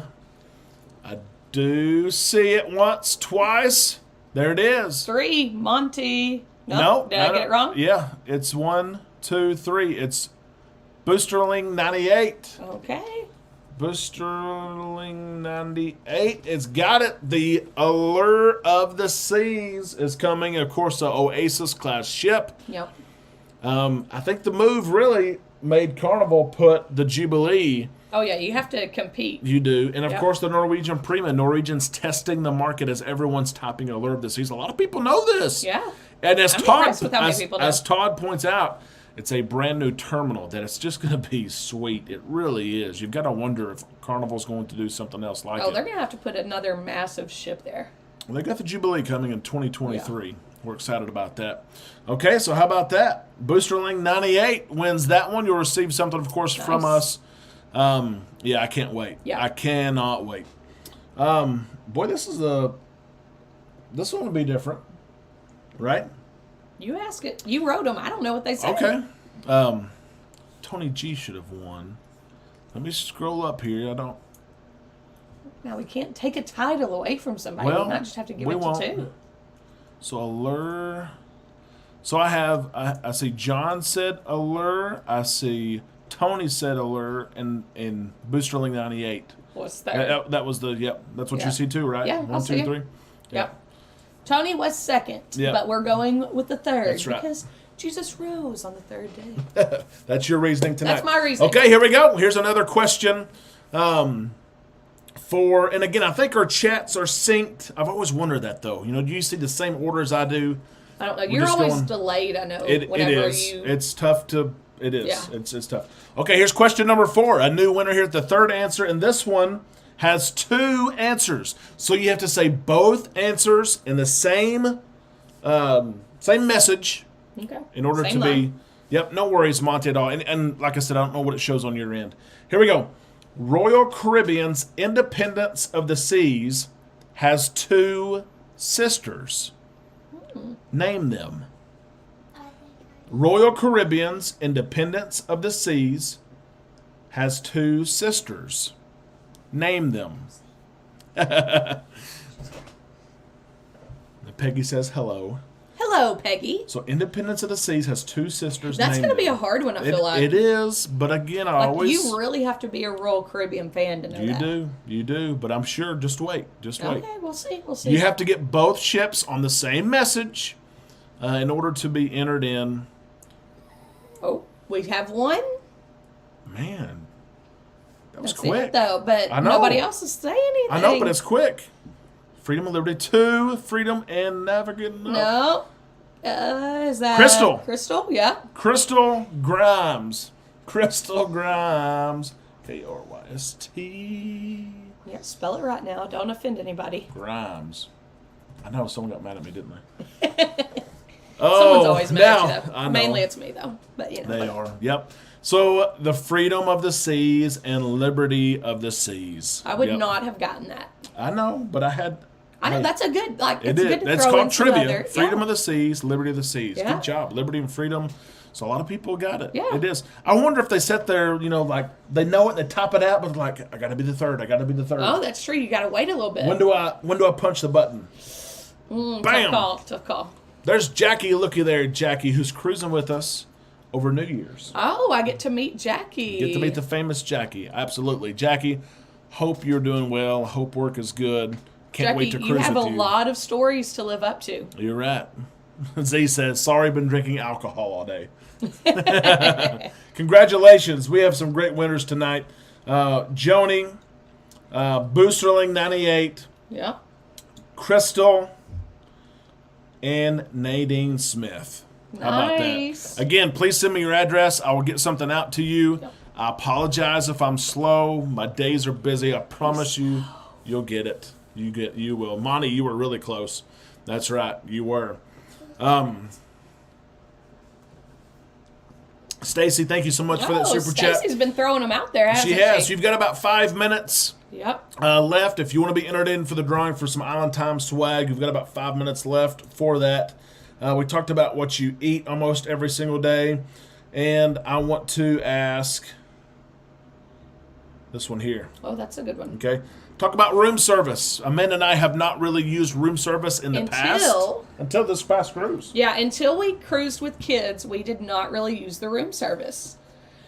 A: I do see it once, twice. There it is.
B: 3, Monty.
A: No,
B: Did I get it wrong?
A: Yeah, it's 1, 2, 3. It's Boosterling 98.
B: Okay.
A: Boosterling 98. It's got it. The Allure of the Seas is coming. Of course, the Oasis class ship.
B: Yep.
A: I think the move really made Carnival put the Jubilee.
B: Oh, yeah, you have to compete.
A: You do. And, of
B: Yep.
A: course, the Norwegian Prima. Norwegian's testing the market as everyone's topping Allure of the Seas. A lot of people know this.
B: Yeah.
A: And as
B: I'm
A: Todd,
B: impressed with how many people know.
A: as Todd points out, it's a brand new terminal that it's just going to be sweet. It really is. You've got to wonder if Carnival's going to do something else like
B: Oh,
A: it.
B: they're going to have to put another massive ship there.
A: Well, they got the Jubilee coming in 2023. We're excited about that. Okay, so how about that? Boosterling 98 wins that one. You'll receive something, of course, from us. Yeah, I can't wait.
B: Yeah.
A: I cannot wait. Boy, this one will be different, right?
B: You ask it. You wrote them. I don't know what they say.
A: Okay. Tony G should have won. Let me scroll up here. I don't.
B: Now, we can't take a title away from somebody.
A: Well,
B: we might just have to give
A: we
B: it to
A: won't.
B: 2.
A: So Allure. So I see John said Allure. I see Tony said Allure and Boosterling 98.
B: What's that?
A: That was the That's what
B: Yeah.
A: you see too, right?
B: Yeah,
A: 1,
B: I'll
A: 2,
B: see it.
A: 3.
B: Yep. Tony was second,
A: Yeah.
B: but we're going with the third
A: That's right.
B: because Jesus rose on the third day.
A: That's your reasoning tonight.
B: That's my reasoning.
A: Okay, here we go. Here's another question. And again, I think our chats are synced. I've always wondered that though. Do you see the same order as I do?
B: I don't know.
A: We're
B: You're
A: just
B: always
A: going-
B: delayed, I know.
A: It
B: whenever
A: is.
B: you.
A: It's tough to. It is.
B: Yeah.
A: It's tough. Okay, here's question number 4. A new winner here at the third answer, and this one has 2 answers. So you have to say both answers in the same message
B: Okay.
A: in order
B: Same
A: to
B: line.
A: be. Yep, no worries, Monty, at all. And like I said, I don't know what it shows on your end. Here we go. Royal Caribbean's Independence of the Seas has 2 sisters. Name them. Royal Caribbean's Independence of the Seas has 2 sisters. Name them. Peggy says hello.
B: Hello, Peggy.
A: So Independence of the Seas has 2 sisters.
B: That's
A: Name
B: going to be
A: them.
B: a hard one, I feel like.
A: It is, but again, I
B: Like,
A: always...
B: you really have to be a Royal Caribbean fan to know that.
A: You do, but I'm sure, just wait.
B: Okay, we'll see.
A: You have to get both ships on the same message in order to be entered in.
B: Oh, we have one?
A: Man, that was
B: That's
A: quick.
B: it, though, but
A: I know.
B: nobody else is saying anything.
A: I know, but it's quick. Freedom and Liberty 2, Freedom and Never Getting Up.
B: No. Is that...
A: Crystal.
B: Crystal, yeah.
A: Crystal Grimes. Crystal Grimes. K-R-Y-S-T.
B: Yeah, spell it right now. Don't offend anybody.
A: Grimes. I know someone got mad at me, didn't they?
B: Someone's always mad
A: now,
B: at you, though.
A: I know.
B: Mainly it's me, though. But, you know.
A: They are. Yep. So the Freedom of the Seas and Liberty of the Seas.
B: I would
A: Yep.
B: not have gotten that.
A: I know, but I had.
B: I know,
A: hey,
B: that's a good, like,
A: It
B: it's
A: did.
B: good to
A: That's
B: throw in
A: called
B: some
A: trivia.
B: other-
A: Freedom
B: yeah.
A: of the Seas, Liberty of the Seas.
B: Yeah.
A: Good job. Liberty and freedom. So a lot of people got it.
B: Yeah.
A: It is. I wonder if they sit there, like they know it and they top it out, but like, I got to be the third. I got to be the third.
B: Oh, that's true. You got to wait a little bit.
A: When do I punch the button? Bam.
B: Tough call.
A: There's Jackie. Looky there, Jackie, who's cruising with us over New Year's.
B: Oh, I get to meet Jackie.
A: Get to meet the famous Jackie. Absolutely. Jackie, hope you're doing well. Hope work is good. Can't
B: Jackie,
A: wait to cruise
B: you have
A: with
B: a
A: you.
B: lot of stories to live up to.
A: You're right. Z says, sorry, been drinking alcohol all day. Congratulations. We have some great winners tonight. Joni, Boosterling 98,
B: Yeah.
A: Crystal, and Nadine Smith. How about
B: Nice.
A: that? Again, please send me your address. I will get something out to you.
B: Yep.
A: I apologize if I'm slow. My days are busy. I promise you, you'll get it. You will. Monty, you were really close. That's right. You were. Stacy, thank you so much for that super chat.
B: Stacy's been throwing them out there, hasn't
A: She has. You've got about 5 minutes
B: Yep.
A: left. If you want to be entered in for the drawing for some Island Time swag, you've got about 5 minutes left for that. We talked about what you eat almost every single day. And I want to ask this one here.
B: Oh, that's a good one.
A: Okay. Talk about room service. Amanda and I have not really used room service in the past. Until this past cruise.
B: Yeah, until we cruised with kids, we did not really use the room service.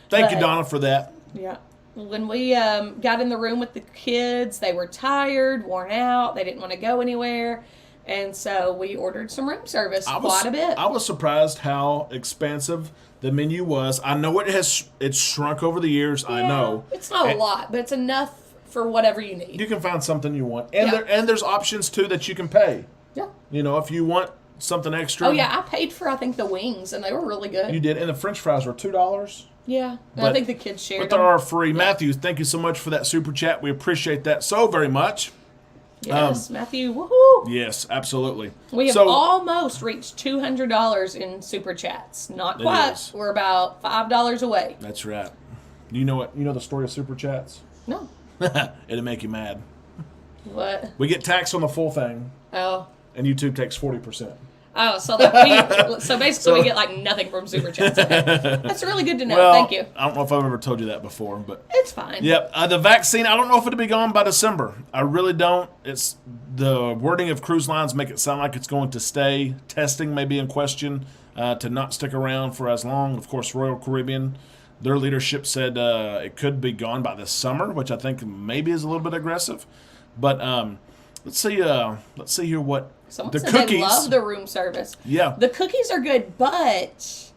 A: Thank you, Donna, for that.
B: Yeah. When we got in the room with the kids, they were tired, worn out. They didn't want to go anywhere. And so we ordered some room service quite a bit.
A: I was surprised how expansive the menu was. I know it's shrunk over the years. I know.
B: It's not a lot, but it's enough for whatever you need.
A: You can find something you want. And there's options, too, that you can pay.
B: Yeah.
A: You know, if you want something extra.
B: Oh, yeah. I paid for, I think, the wings, and they were really good.
A: You did. And the French fries were $2.
B: Yeah. And I think the kids shared
A: But
B: them.
A: they are free. Yeah. Matthew, thank you so much for that super chat. We appreciate that so very much.
B: Yes, Matthew. Woohoo!
A: Yes, absolutely.
B: We have almost reached $200 in super chats. Not quite. We're about $5 away.
A: That's right. You know the story of super chats?
B: No.
A: It'll make you mad.
B: What?
A: We get taxed on the full thing.
B: Oh.
A: And YouTube takes 40%.
B: Oh, so basically we get like nothing from super chats. Okay. That's really good to know.
A: Well,
B: Thank you.
A: I don't know if I've ever told you that before, but
B: it's fine.
A: Yep. The vaccine, I don't know if it'll be gone by December. I really don't. It's the wording of cruise lines make it sound like it's going to stay. Testing may be in question to not stick around for as long. Of course, Royal Caribbean, their leadership said it could be gone by this summer, which I think maybe is a little bit aggressive. But let's see here what.
B: Someone
A: the
B: said
A: cookies.
B: They love the room service.
A: Yeah.
B: The cookies are good, but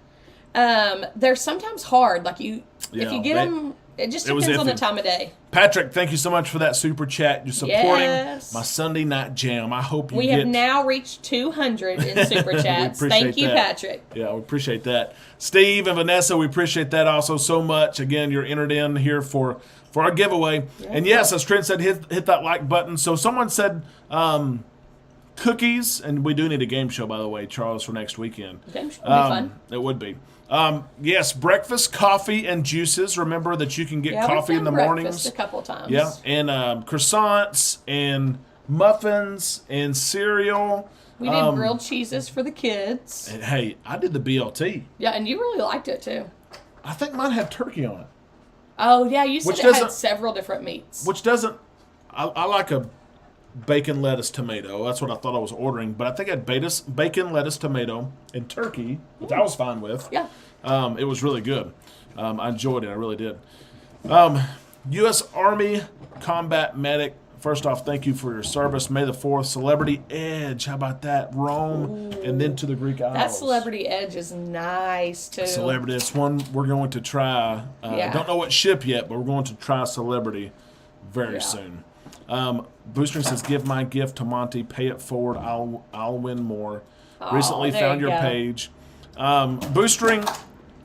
B: they're sometimes hard. Like if you get them, it just depends on the time of day.
A: Patrick, thank you so much for that super chat. You're supporting my Sunday night jam. I hope
B: we have now reached 200 in super chats. Thank you, Patrick.
A: Yeah, we appreciate that. Steve and Vanessa, we appreciate that also so much. Again, you're entered in here for our giveaway. Yeah, and yes, as Trent said, hit that like button. So someone said cookies, and we do need a game show, by the way, Charles, for next weekend.
B: Game show would be fun.
A: It would be. Yes, breakfast, coffee, and juices. Remember that you can get coffee in the mornings.
B: A couple of times.
A: Yeah, and croissants and muffins and cereal.
B: We did grilled cheeses for the kids.
A: And hey, I did the BLT.
B: Yeah, and you really liked it too.
A: I think mine had turkey on it.
B: Oh yeah, you said it had several different meats.
A: Which doesn't. I like a bacon, lettuce, tomato. That's what I thought I was ordering. But I think I had bacon, lettuce, tomato, and turkey, which I was fine with.
B: Yeah.
A: It was really good. I enjoyed it. I really did. U.S. Army Combat Medic. First off, thank you for your service. May the 4th. Celebrity Edge. How about that? Rome and then to the Greek Isles.
B: That Celebrity Edge is nice, too.
A: Celebrity. It's one we're going to try. Don't know what ship yet, but we're going to try Celebrity very soon. Boostering says, give my gift to Monty. Pay it forward. I'll win more. Recently found your page. Boostering,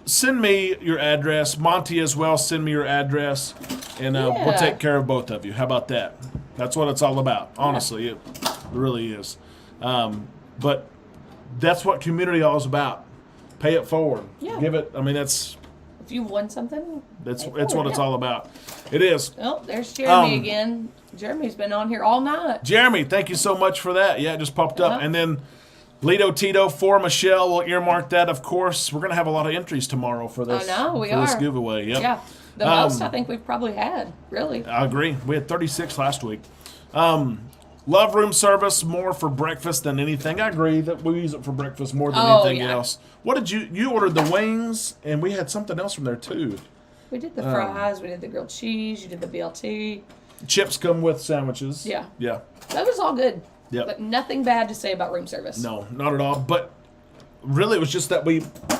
A: send me your address. Monty as well, send me your address. And we'll take care of both of you. How about that? That's what it's all about. Honestly, it really is. But that's what community all is about. Pay it forward.
B: Yeah.
A: Give it. I mean, that's.
B: If you won something,
A: it's what it's all about. It is.
B: Oh, there's Jeremy again. Jeremy's been on here all night.
A: Jeremy, thank you so much for that. Yeah, it just popped up. And then Lido Tito for Michelle. We'll earmark that, of course. We're going to have a lot of entries tomorrow for this.
B: I know, we
A: are.
B: are.
A: This giveaway. Yep.
B: Yeah. The most I think we've probably had, really.
A: I agree. We had 36 last week. Love room service more for breakfast than anything. I agree that we use it for breakfast more than anything else. What did you ordered the wings, and we had something else from there too.
B: We did the fries, we did the grilled cheese, you did the BLT.
A: Chips come with sandwiches.
B: Yeah.
A: Yeah.
B: That was all good.
A: Yeah.
B: But nothing bad to say about room service.
A: No, not at all. But really, it was just that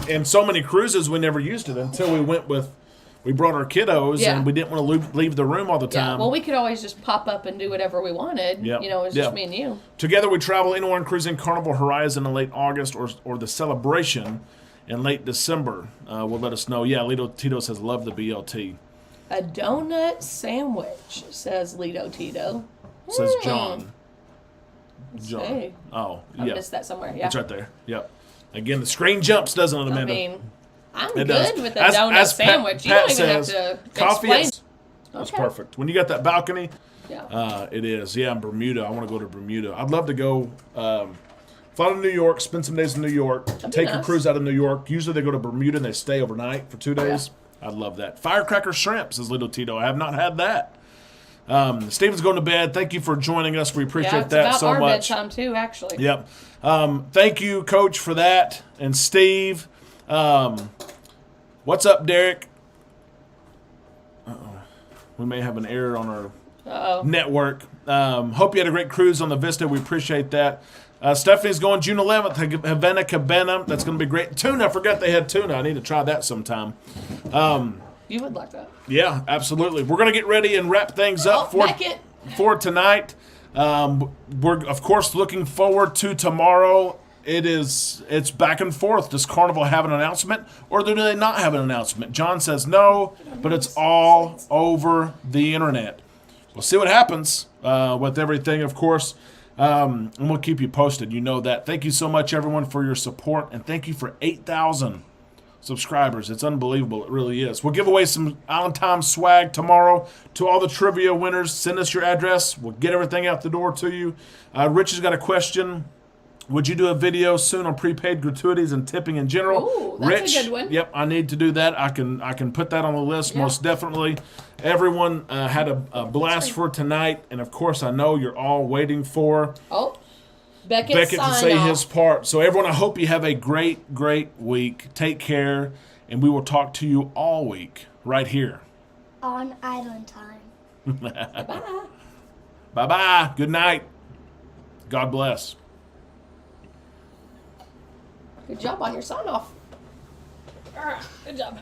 A: in so many cruises, we never used it until we went with we brought our kiddos,
B: Yeah.
A: and we didn't want to leave the room all the
B: Yeah.
A: time.
B: Well, we could always just pop up and do whatever we wanted.
A: Yep.
B: You know, it was just
A: Yep.
B: me and you.
A: Together, we travel anyone cruising Carnival Horizon in late August or the celebration in late December. Will let us know. Yeah, Lito Tito says, love the BLT.
B: A donut sandwich, says Lito Tito.
A: Says John. John.
B: see.
A: Oh,
B: I
A: yeah.
B: missed that somewhere. Yeah.
A: It's right there. Yep. Again, the screen jumps, doesn't it,
B: I
A: Amanda?
B: mean, I'm
A: It
B: good
A: does.
B: with a
A: As
B: donut
A: Pat
B: sandwich. You don't even
A: says,
B: have to
A: coffee
B: explain.
A: That's
B: Okay.
A: perfect. When you got that balcony,
B: Yeah.
A: it is. Yeah, in Bermuda. I want to go to Bermuda. I'd love to go fly to New York, spend some days in New York,
B: be
A: take a
B: nice.
A: cruise out of New York. Usually they go to Bermuda and they stay overnight for 2 days. I'd love that. Firecracker shrimp, says Little Tito. I have not had that. Steven's going to bed. Thank you for joining us. We appreciate
B: Yeah, it's
A: that
B: about
A: so
B: our
A: much.
B: bedtime too, actually.
A: Yep. Thank you, Coach, for that. And Steve. What's up, Derek? Uh-oh. We may have an error on our
B: Uh-oh.
A: network. Hope you had a great cruise on the Vista. We appreciate that. Stephanie's going June 11th to Havana Cabana. That's going to be great. Tuna. I forgot they had tuna. I need to try that sometime.
B: You would like that.
A: Yeah, absolutely. We're going to get ready and wrap things up
B: Beckett.
A: for tonight. We're, of course, looking forward to tomorrow. It's back and forth. Does Carnival have an announcement or do they not have an announcement? John says no, but it's all over the internet. We'll see what happens with everything, of course, and we'll keep you posted. You know that. Thank you so much, everyone, for your support, and thank you for 8,000 subscribers. It's unbelievable. It really is. We'll give away some Island Time swag tomorrow to all the trivia winners. Send us your address. We'll get everything out the door to you. Rich has got a question. Would you do a video soon on prepaid gratuities and tipping in general?
B: Ooh, that's
A: Rich,
B: a good one.
A: Yep, I need to do that. I can put that on the list
B: Yeah.
A: most definitely. Everyone had a blast for tonight, and of course, I know you're all waiting for
B: Oh, Beckett
A: to
B: sign
A: say
B: off.
A: his part. So, everyone, I hope you have a great, great week. Take care, and we will talk to you all week right here.
C: On Island Time.
B: Bye.
A: Bye-bye. Good night. God bless.
B: Good job on your sign off. Good job.